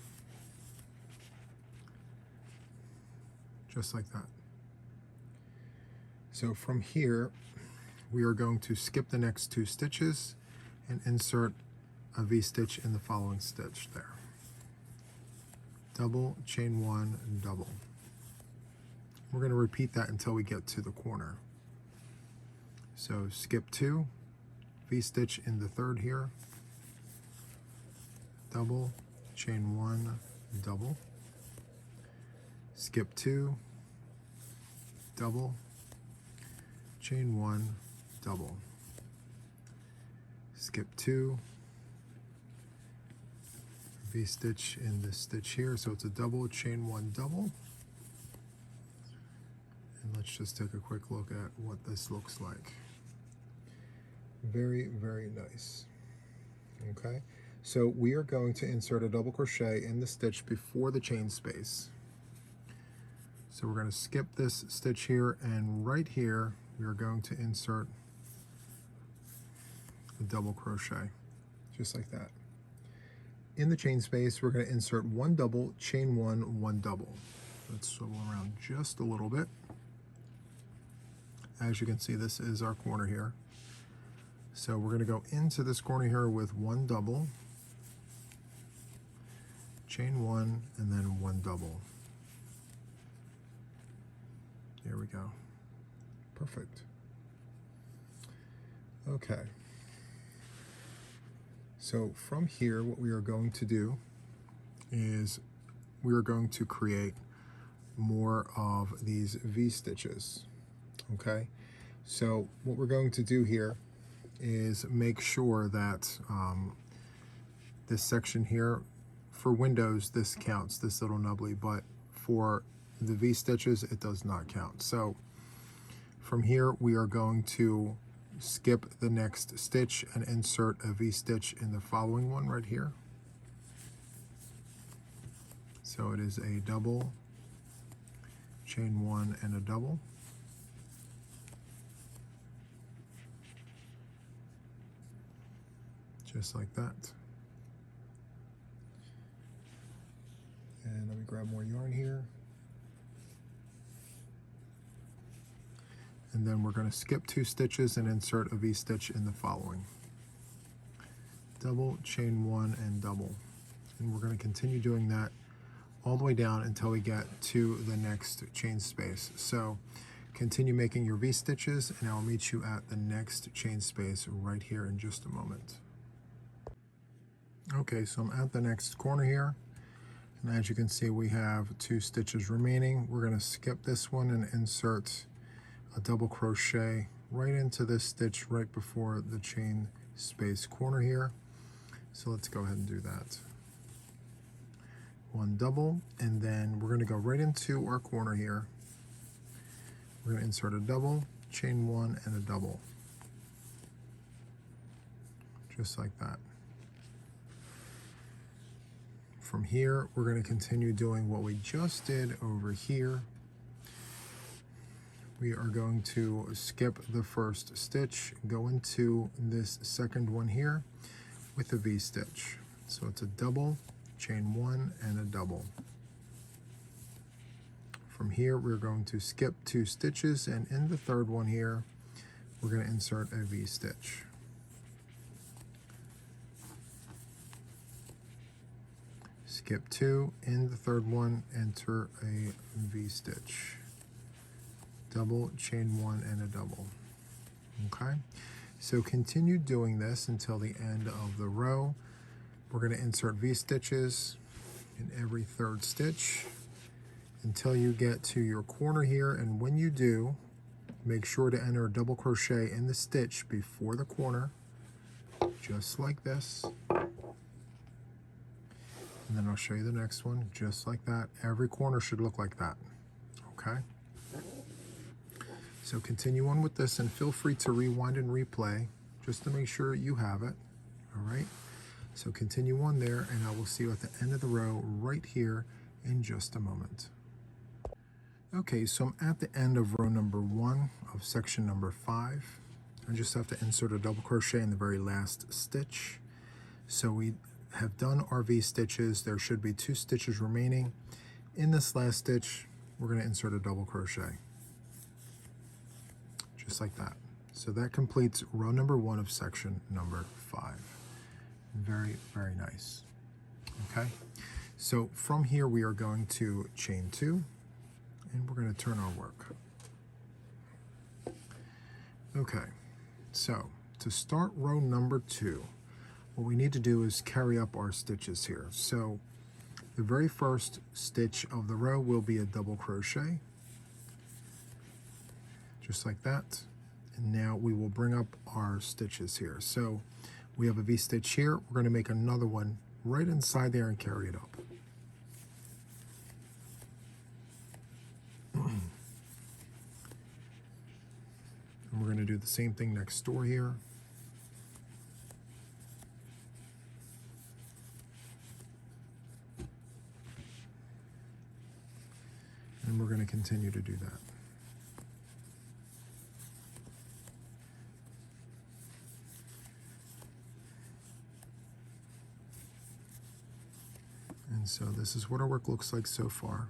Just like that. So from here, we are going to skip the next 2 stitches and insert a V-stitch in the following stitch there. Double, chain 1, double. We're going to repeat that until we get to the corner. So skip 2, V-stitch in the third here, double, chain 1, double, skip 2, double, chain 1, double, skip 2, V-stitch in this stitch here. So it's a double, chain one, double. And let's just take a quick look at what this looks like. Very, very nice. Okay, so we are going to insert a double crochet in the stitch before the chain space. So we're going to skip this stitch here, and right here we are going to insert a double crochet, just like that. In the chain space, we're going to insert one double, chain one, one double. Let's swivel around just a little bit. As you can see, this is our corner here. So we're going to go into this corner here with one double, chain one, and then one double. There we go. Perfect. Okay. So from here, what we are going to do is we are going to create more of these V-stitches. Okay. So what we're going to do here is make sure that this section here, for windows, this counts, this little nubbly, but for the V-stitches, it does not count. So from here, we are going to skip the next stitch and insert a V-stitch in the following one right here. So it is a double, chain one, and a double. Just like that. And let me grab more yarn here. And then we're going to skip 2 stitches and insert a V-stitch in the following. Double, chain one, and double. And we're going to continue doing that all the way down until we get to the next chain space. So continue making your V-stitches, and I'll meet you at the next chain space right here in just a moment. Okay, so I'm at the next corner here, and as you can see, we have 2 stitches remaining. We're going to skip this one and insert a double crochet right into this stitch right before the chain space corner here. So let's go ahead and do that. One double, and then we're going to go right into our corner here. We're going to insert a double, chain one, and a double, just like that. From here, we're going to continue doing what we just did over here. We are going to skip the first stitch, go into this second one here with a V-stitch. So it's a double, chain one, and a double. From here, we're going to skip 2 stitches, and in the third one here, we're going to insert a V-stitch. Skip 2, in the third one, enter a V-stitch. Double, chain one, and a double. Okay, so continue doing this until the end of the row. We're going to insert V-stitches in every third stitch until you get to your corner here, and when you do, make sure to enter a double crochet in the stitch before the corner, just like this. And then I'll show you the next one, just like that. Every corner should look like that, okay? So continue on with this, and feel free to rewind and replay just to make sure you have it, all right? So continue on there, and I will see you at the end of the row right here in just a moment. Okay, so I'm at the end of row number 1 of section number 5. I just have to insert a double crochet in the very last stitch. So we have done our V-stitches. There should be 2 stitches remaining. In this last stitch, we're going to insert a double crochet, just like that. So that completes row number 1 of section number 5. Very, very nice. Okay, so from here we are going to chain 2, and we're going to turn our work. Okay, so to start row number 2, what we need to do is carry up our stitches here. So the very first stitch of the row will be a double crochet, just like that. And now we will bring up our stitches here. So we have a V-stitch here. We're going to make another one right inside there and carry it up. And we're going to do the same thing next door here. And we're going to continue to do that. And so this is what our work looks like so far.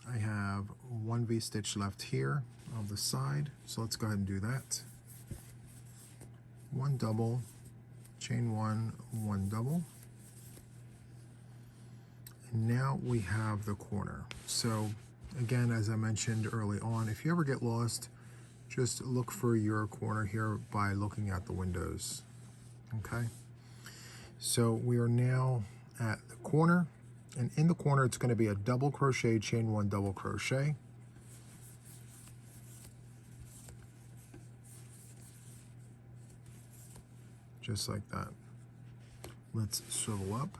I have one V-stitch left here on the side, so let's go ahead and do that. One double, chain one, one double. And now we have the corner. So again, as I mentioned early on, if you ever get lost, just look for your corner here by looking at the windows, okay? So we are now at the corner, and in the corner it's going to be a double crochet, chain one, double crochet. Just like that. Let's swivel up.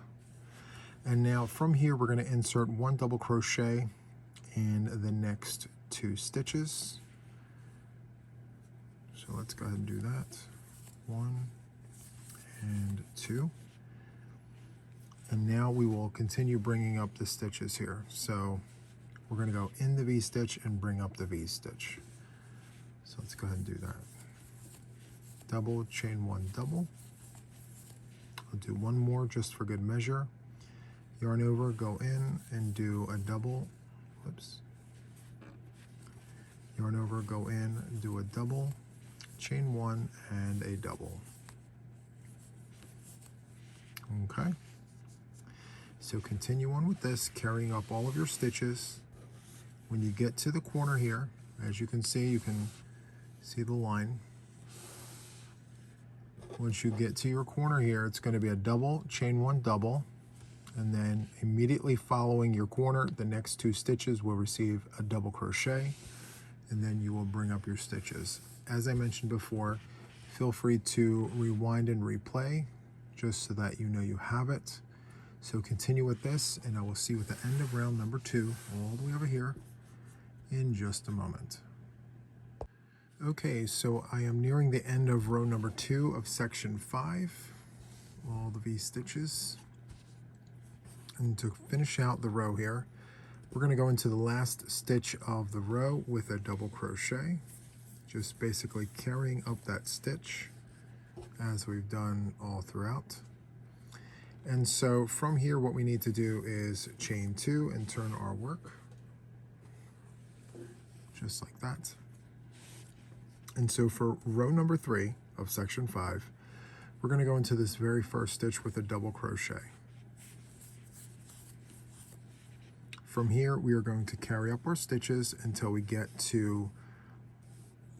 And now from here we're going to insert one double crochet in the next two stitches. So let's go ahead and do that. One and two. And now we will continue bringing up the stitches here. So we're going to go in the V-stitch and bring up the V-stitch. So let's go ahead and do that. Double, chain one, double. I'll do one more just for good measure. Yarn over, go in and do a double. Whoops. Yarn over, go in, do a double, chain one, and a double. Okay. So continue on with this, carrying up all of your stitches. When you get to the corner here, as you can see the line. Once you get to your corner here, it's going to be a double, chain one, double, and then immediately following your corner, the next two stitches will receive a double crochet, and then you will bring up your stitches. As I mentioned before, feel free to rewind and replay just so that you know you have it. So continue with this, and I will see you at the end of round number 2, all the way over here, in just a moment. Okay, so I am nearing the end of row number 2 of section 5, all the V-stitches. And to finish out the row here, we're going to go into the last stitch of the row with a double crochet, just basically carrying up that stitch as we've done all throughout. And so from here, what we need to do is chain 2 and turn our work, just like that. And so for row number 3 of section 5, we're going to go into this very first stitch with a double crochet. From here, we are going to carry up our stitches until we get to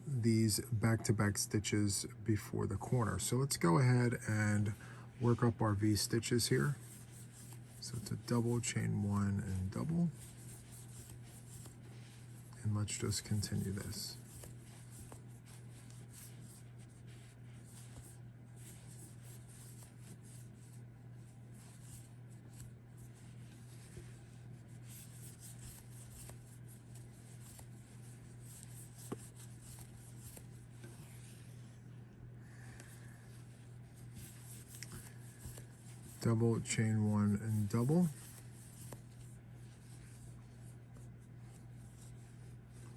these back-to-back stitches before the corner. So let's go ahead and work up our V stitches here. So it's a double, chain one, and double. And let's just continue this. Double, chain one, and double.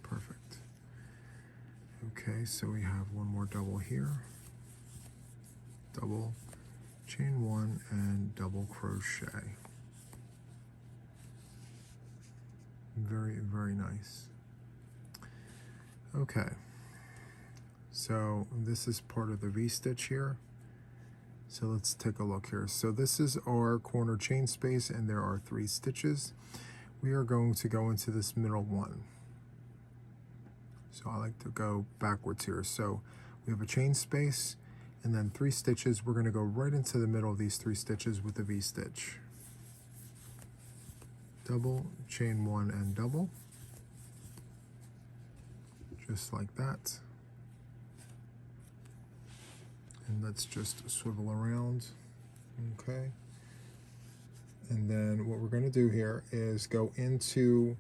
Perfect. Okay, so we have one more double here. Double, chain one, and double crochet. Very, very nice. Okay, so this is part of the V-stitch here. So let's take a look here. So this is our corner chain space, and there are 3 stitches. We are going to go into this middle one. So I like to go backwards here. So we have a chain space and then 3 stitches. We're going to go right into the middle of these 3 stitches with a V-stitch. Double, chain one, and double. Just like that. And let's just swivel around. Okay. And then what we're going to do here is go into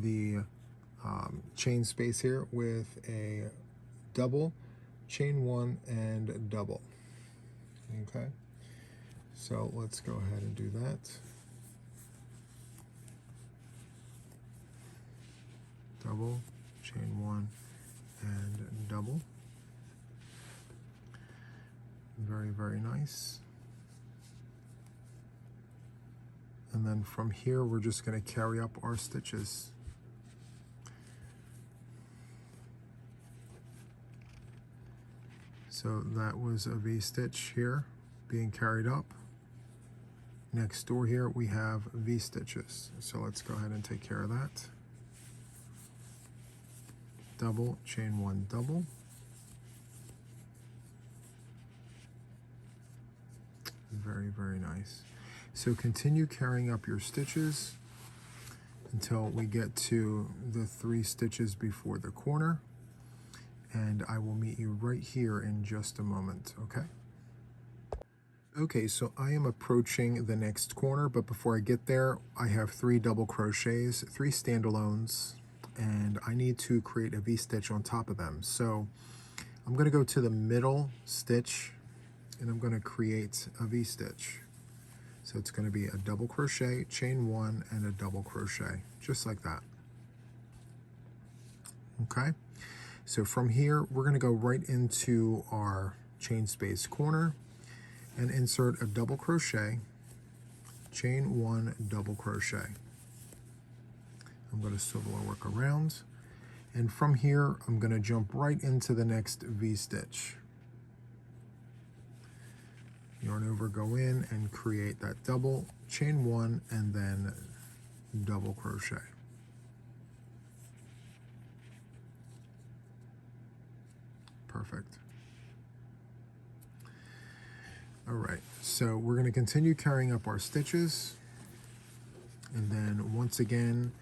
the chain space here with a double, chain one, and double. Okay. So let's go ahead and do that. Double, chain one, and double. Very, very nice. And then from here, we're just going to carry up our stitches. So that was a V-stitch here being carried up. Next door here, we have V-stitches. So let's go ahead and take care of that. Double, chain one, double. Very, very nice. So continue carrying up your stitches until we get to the 3 stitches before the corner, and I will meet you right here in just a moment, okay? Okay, so I am approaching the next corner, but before I get there, I have 3 double crochets, 3 standalones, and I need to create a V-stitch on top of them. So I'm going to go to the middle stitch, and I'm going to create a V-stitch. So it's going to be a double crochet, chain one, and a double crochet, just like that. Okay, so from here, we're going to go right into our chain space corner and insert a double crochet, chain one, double crochet. I'm going to swivel our work around, and from here, I'm going to jump right into the next V-stitch. Yarn over, go in, and create that double, chain one, and then double crochet. Perfect. All right, so we're going to continue carrying up our stitches, and then once again,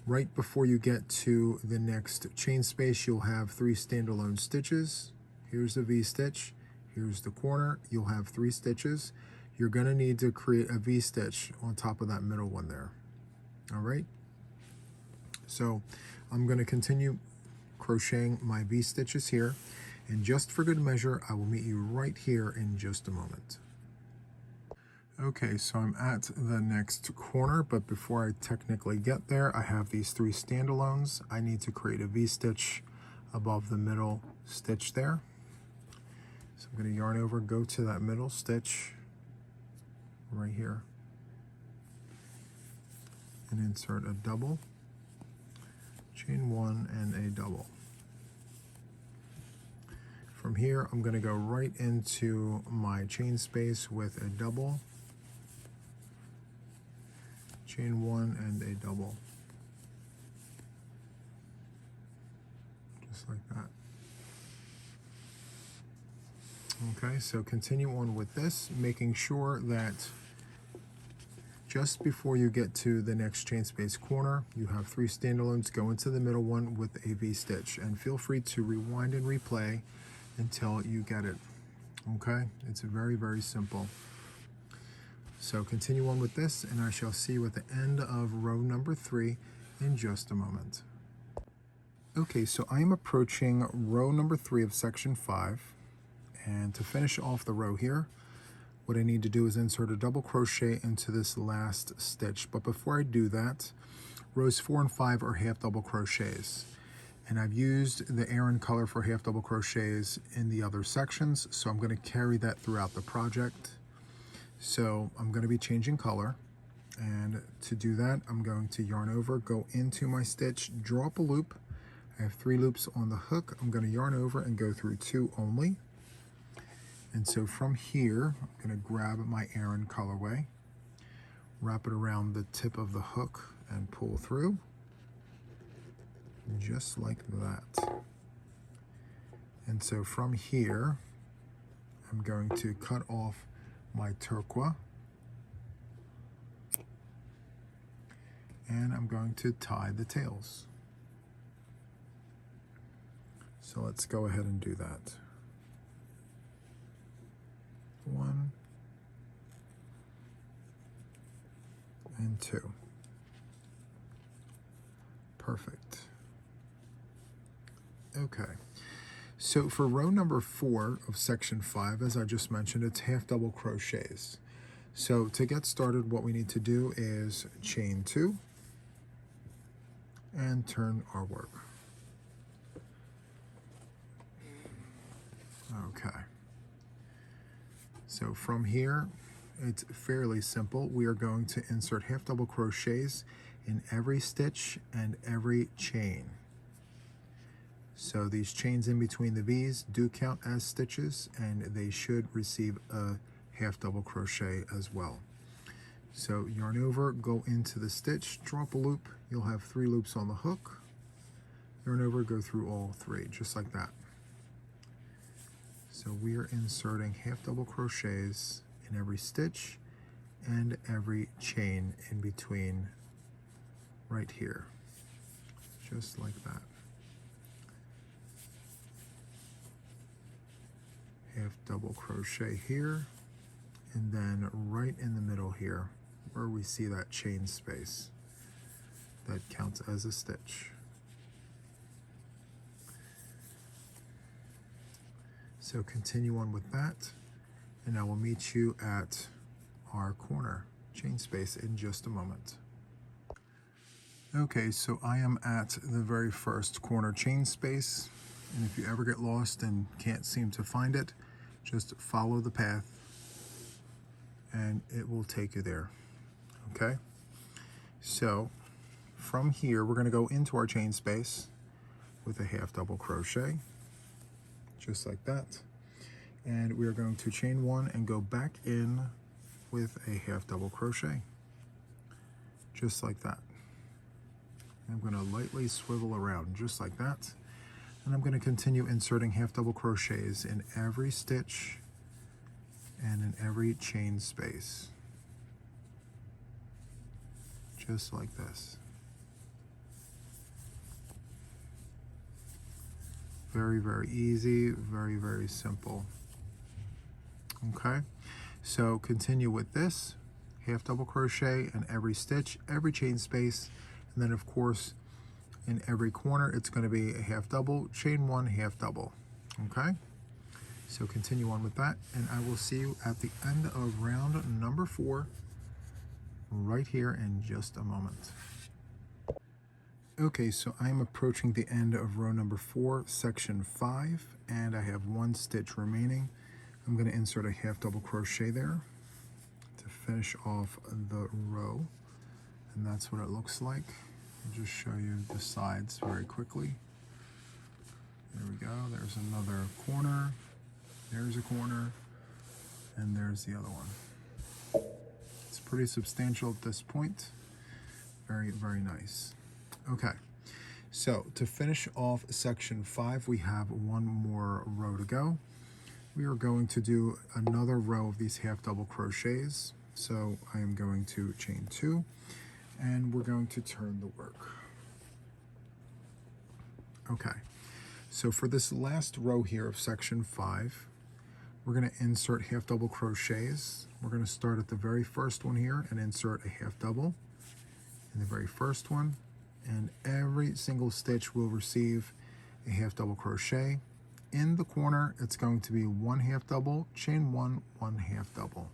right before you get to the next chain space, you'll have 3 standalone stitches. Here's the V-stitch. Here's the corner. You'll have 3 stitches. You're going to need to create a V-stitch on top of that middle one there. All right. So I'm going to continue crocheting my V-stitches here. And just for good measure, I will meet you right here in just a moment. Okay, so I'm at the next corner, but before I technically get there, I have these 3 standalones. I need to create a V-stitch above the middle stitch there. So I'm going to yarn over, go to that middle stitch right here, and insert a double, chain one, and a double. From here, I'm going to go right into my chain space with a double, chain one, and a double. Just like that. Okay, so continue on with this, making sure that just before you get to the next chain space corner, you have 3 standalones. Go into the middle one with a V-stitch, and feel free to rewind and replay until you get it. Okay, it's very, very simple. So continue on with this, and I shall see you at the end of row number 3 in just a moment. Okay, so I am approaching row number 3 of section 5. And to finish off the row here, what I need to do is insert a double crochet into this last stitch. But before I do that, rows 4 and 5 are half double crochets. And I've used the Aran color for half double crochets in the other sections, so I'm going to carry that throughout the project. So I'm going to be changing color. And to do that, I'm going to yarn over, go into my stitch, draw up a loop. I have 3 loops on the hook. I'm going to yarn over and go through 2 only. And so from here, I'm going to grab my Aran colorway, wrap it around the tip of the hook, and pull through, just like that. And so from here, I'm going to cut off my turquoise, and I'm going to tie the tails. So let's go ahead and do that. and 2. Perfect. Okay, so for row number 4 of section 5, as I just mentioned, it's half double crochets. So to get started, what we need to do is chain 2 and turn our work. Okay, so from here, it's fairly simple. We are going to insert half double crochets in every stitch and every chain. So these chains in between the V's do count as stitches, and they should receive a half double crochet as well. So yarn over, go into the stitch, drop a loop. You'll have 3 loops on the hook. Yarn over, go through all 3, just like that. So we are inserting half double crochets in every stitch and every chain in between right here, just like that. Half double crochet here, and then right in the middle here where we see that chain space, that counts as a stitch. So continue on with that, and I will meet you at our corner chain space in just a moment. Okay, so I am at the very first corner chain space, and if you ever get lost and can't seem to find it, just follow the path and it will take you there. Okay, so from here we're going to go into our chain space with a half double crochet, just like that, and we are going to chain 1 and go back in with a half double crochet, just like that. I'm going to lightly swivel around just like that, and I'm going to continue inserting half double crochets in every stitch and in every chain space, just like this. Very, very easy, very, very simple. Okay, so continue with this, half double crochet in every stitch, every chain space, and then of course in every corner it's going to be a half double, chain 1, half double. Okay, so continue on with that, and I will see you at the end of round number 4 right here in just a moment. Okay, so I'm approaching the end of row number 4, section 5, and I have 1 stitch remaining. I'm going to insert a half double crochet there to finish off the row, and that's what it looks like. I'll just show you the sides very quickly. There we go, there's another corner, there's a corner, and there's the other one. It's pretty substantial at this point. Very, very nice. Okay, so to finish off section 5, we have 1 more row to go. We are going to do another row of these half double crochets. So I am going to chain 2, and we're going to turn the work. Okay, so for this last row here of section 5, we're going to insert half double crochets. We're going to start at the very first one here and insert a half double in the very first one, and every single stitch will receive a half double crochet. In the corner, it's going to be 1 half double, chain 1, 1 half double.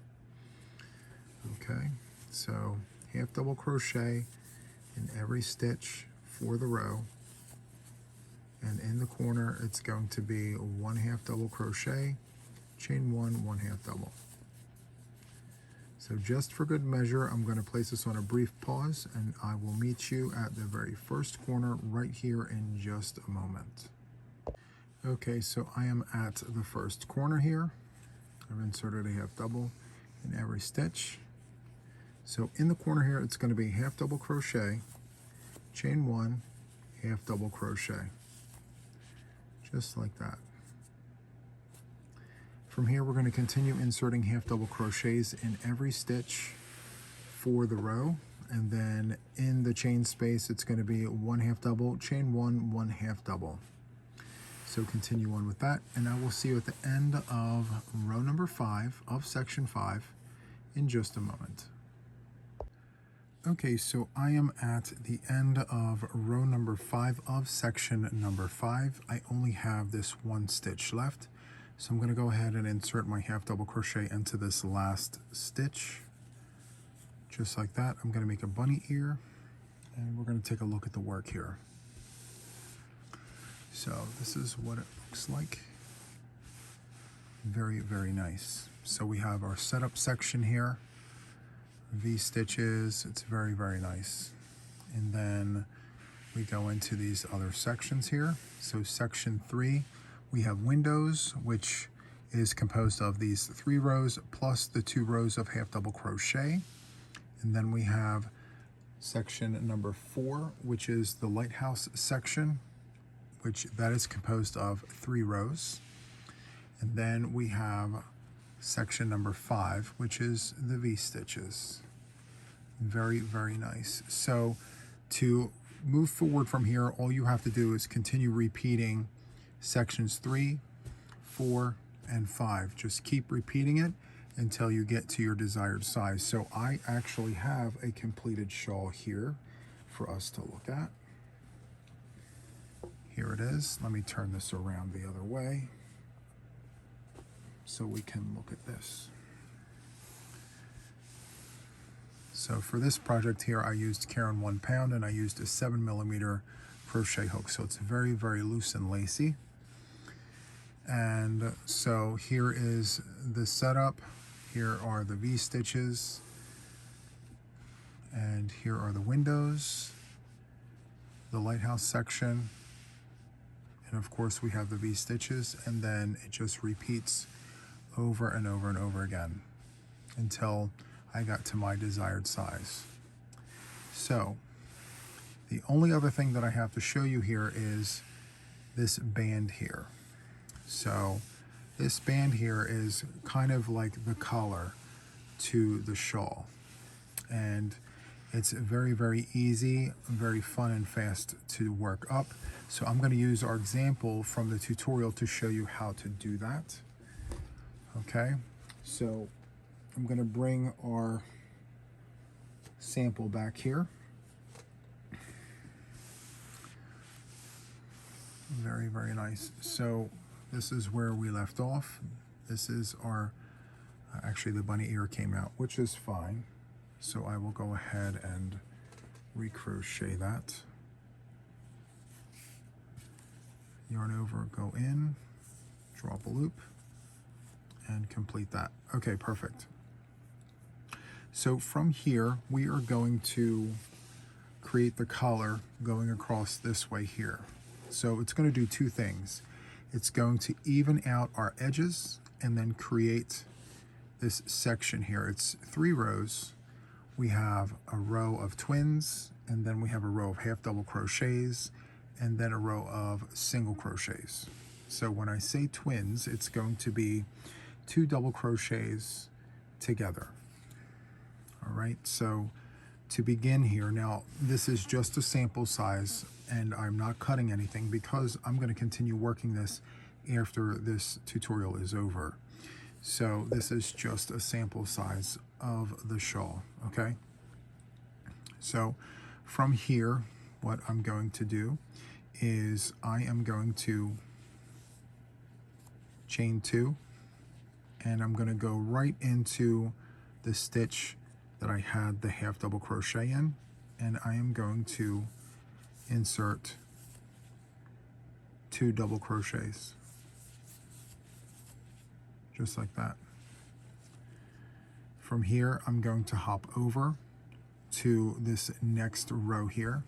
Okay, so half double crochet in every stitch for the row, and in the corner, it's going to be 1 half double crochet, chain 1, 1 half double. So just for good measure, I'm going to place this on a brief pause, and I will meet you at the very first corner right here in just a moment. Okay, so I am at the first corner here. I've inserted a half double in every stitch. So in the corner here, it's going to be half double crochet, chain 1, half double crochet, just like that. From here, we're going to continue inserting half double crochets in every stitch for the row, and then in the chain space, it's going to be 1 half double, chain 1, 1 half double. So continue on with that, and I will see you at the end of row number 5 of section 5 in just a moment. Okay, so I am at the end of row number 5 of section number 5. I only have this one stitch left. So I'm going to go ahead and insert my half double crochet into this last stitch. Just like that. I'm going to make a bunny ear, and we're going to take a look at the work here. So this is what it looks like. Very, very nice. So we have our setup section here. V stitches, it's very, very nice. And then we go into these other sections here. So section 3, we have windows, which is composed of these 3 rows plus the 2 rows of half double crochet. And then we have section number 4, which is the Lighthouse section, which that is composed of 3 rows. And then we have section number 5, which is the V stitches. Very, very nice. So to move forward from here, all you have to do is continue repeating sections 3, 4, and 5. Just keep repeating it until you get to your desired size. So I actually have a completed shawl here for us to look at. Here it is. Let me turn this around the other way so we can look at this. So for this project here, I used Caron 1 pound and I used a 7mm crochet hook. So it's very, very loose and lacy. And so here is the setup. Here are the V stitches. And here are the windows, the Lighthouse section. And of course we have the V stitches, and then it just repeats over and over and over again until I got to my desired size. So the only other thing that I have to show you here is this band here. So this band here is kind of like the collar to the shawl, and it's very, very easy, very fun and fast to work up. So I'm going to use our example from the tutorial to show you how to do that. Okay, so I'm going to bring our sample back here. Very, very nice. So this is where we left off. This is our, actually the bunny ear came out, which is fine. So I will go ahead and recrochet that. Yarn over, go in, drop a loop, and complete that. Okay, perfect. So from here, we are going to create the collar going across this way here. So it's going to do 2 things. It's going to even out our edges and then create this section here. It's 3 rows. We have a row of twins, and then we have a row of half double crochets, and then a row of single crochets. So when I say twins, it's going to be 2 double crochets together. All right, so to begin here, now this is just a sample size and I'm not cutting anything because I'm going to continue working this after this tutorial is over. So this is just a sample size of the shawl, okay? So from here, what I'm going to do is I am going to chain 2, and I'm going to go right into the stitch that I had the half double crochet in, and I am going to insert 2 double crochets, just like that. From here, I'm going to hop over to this next row here,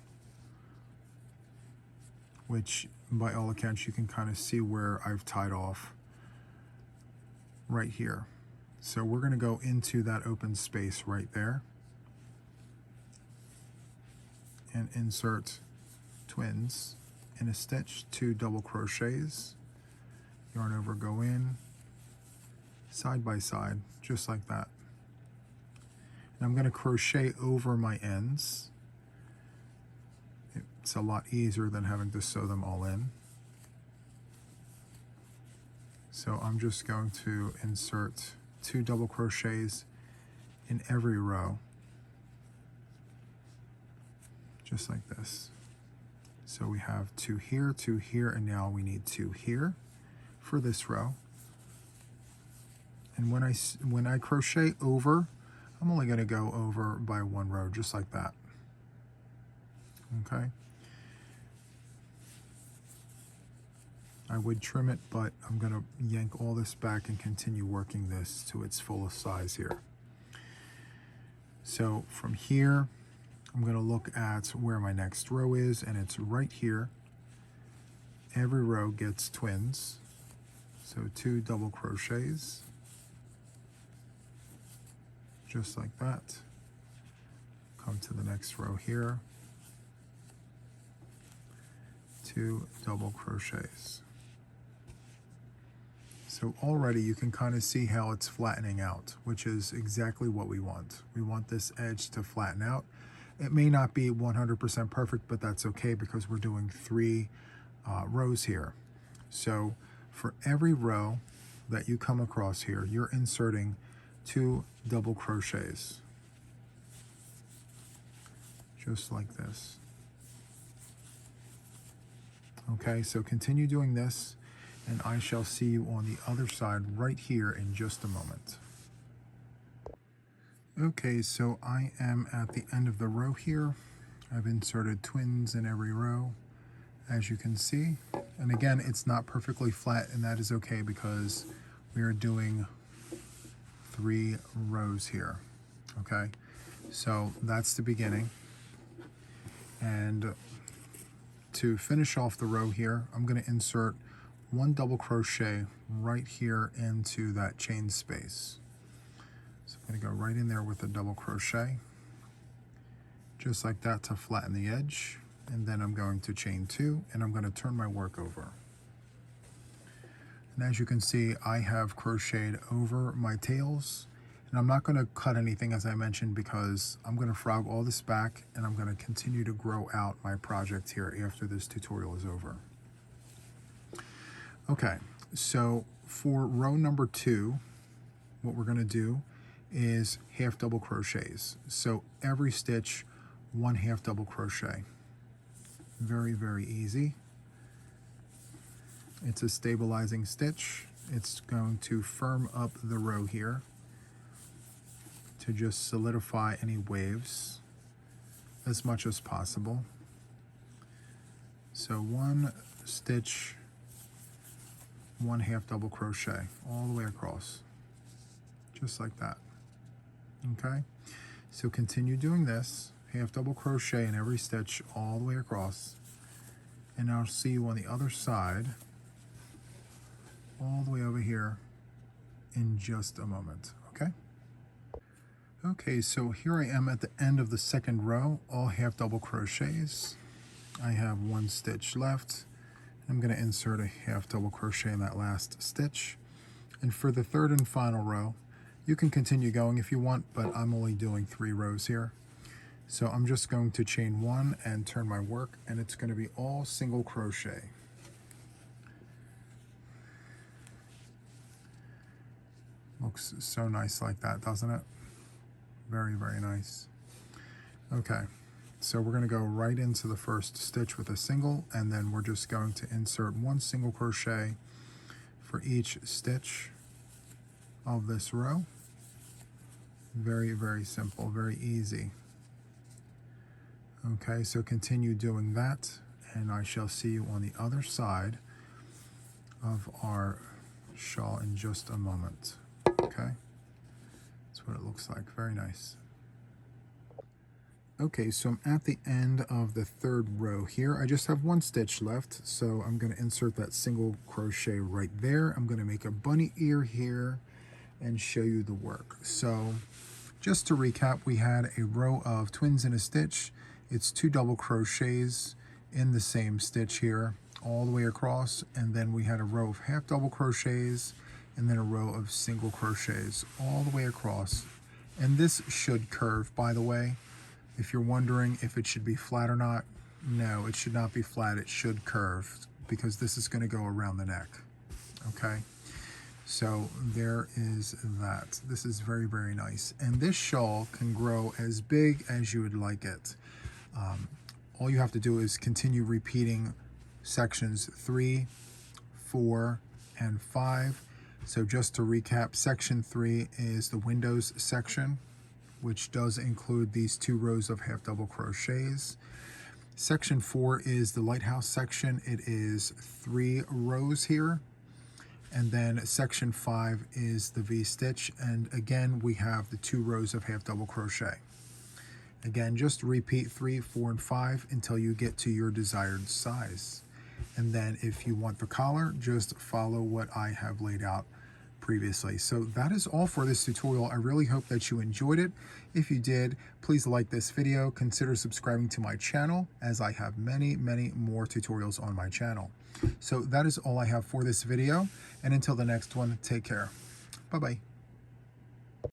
which by all accounts you can kind of see where I've tied off right here. So we're going to go into that open space right there and insert twins in a stitch, 2 double crochets, yarn over, go in, side by side, just like that. And I'm going to crochet over my ends. It's a lot easier than having to sew them all in. So I'm just going to insert 2 double crochets in every row. just like this. So we have 2 here, 2 here, and now we need 2 here for this row. And when I crochet over, I'm only going to go over by 1 row, just like that. Okay. I would trim it, but I'm going to yank all this back and continue working this to its fullest size here. So from here, I'm going to look at where my next row is, and it's right here. Every row gets twins. So 2 double crochets, just like that. Come to the next row here. 2 double crochets. So already you can kind of see how it's flattening out, which is exactly what we want. We want this edge to flatten out. It may not be 100% perfect, but that's okay because we're doing 3 rows here. So for every row that you come across here, you're inserting 2 double crochets, just like this. Okay, so continue doing this, and I shall see you on the other side right here in just a moment. Okay, so I am at the end of the row here. I've inserted twins in every row, as you can see. And again, it's not perfectly flat, and that is okay because we are doing 3 rows here. Okay, so that's the beginning. And to finish off the row here, I'm going to insert 1 double crochet right here into that chain space. So I'm going to go right in there with a double crochet, just like that, to flatten the edge. And then I'm going to chain 2, and I'm going to turn my work over. And as you can see, I have crocheted over my tails, and I'm not going to cut anything, as I mentioned, because I'm going to frog all this back, and I'm going to continue to grow out my project here after this tutorial is over. Okay, so for row number 2, what we're going to do is half double crochets. So every stitch, 1 half double crochet. Very, very easy. It's a stabilizing stitch. It's going to firm up the row here to just solidify any waves as much as possible. So 1 stitch, 1 half double crochet all the way across, just like that. Okay, so continue doing this, half double crochet in every stitch all the way across, and I'll see you on the other side all the way over here in just a moment. Okay. Okay, so here I am at the end of the second row, all half double crochets. I have 1 stitch left. I'm going to insert a half double crochet in that last stitch. And for the third and final row, you can continue going if you want, but I'm only doing 3 rows here. So I'm just going to chain 1 and turn my work, and it's going to be all single crochet. Looks so nice like that, doesn't it? Very, very nice. Okay, so we're going to go right into the first stitch with a single, and then we're just going to insert 1 single crochet for each stitch of this row. Very, very simple, very easy. Okay, so continue doing that, and I shall see you on the other side of our shawl in just a moment. Okay, that's what it looks like. Very nice. Okay, so I'm at the end of the third row here. I just have 1 stitch left, so I'm going to insert that single crochet right there. I'm going to make a bunny ear here and show you the work. So just to recap, we had a row of twins in a stitch. It's 2 double crochets in the same stitch here all the way across, and then we had a row of half double crochets and then a row of single crochets all the way across. And this should curve, by the way. If you're wondering if it should be flat or not, no, it should not be flat. It should curve because this is going to go around the neck. Okay, so there is that. This is very, very nice. And this shawl can grow as big as you would like it. all you have to do is continue repeating sections 3, 4, and 5. So just to recap, section 3 is the windows section, which does include these 2 rows of half double crochets. Section 4 is the Lighthouse section. It is 3 rows here. And then section 5 is the V-stitch, and again we have the 2 rows of half double crochet. Again, just repeat 3, 4, and 5 until you get to your desired size. And then if you want the collar, just follow what I have laid out previously. So that is all for this tutorial. I really hope that you enjoyed it. If you did, please like this video, consider subscribing to my channel, as I have many more tutorials on my channel. So that is all I have for this video, and until the next one, take care. Bye-bye.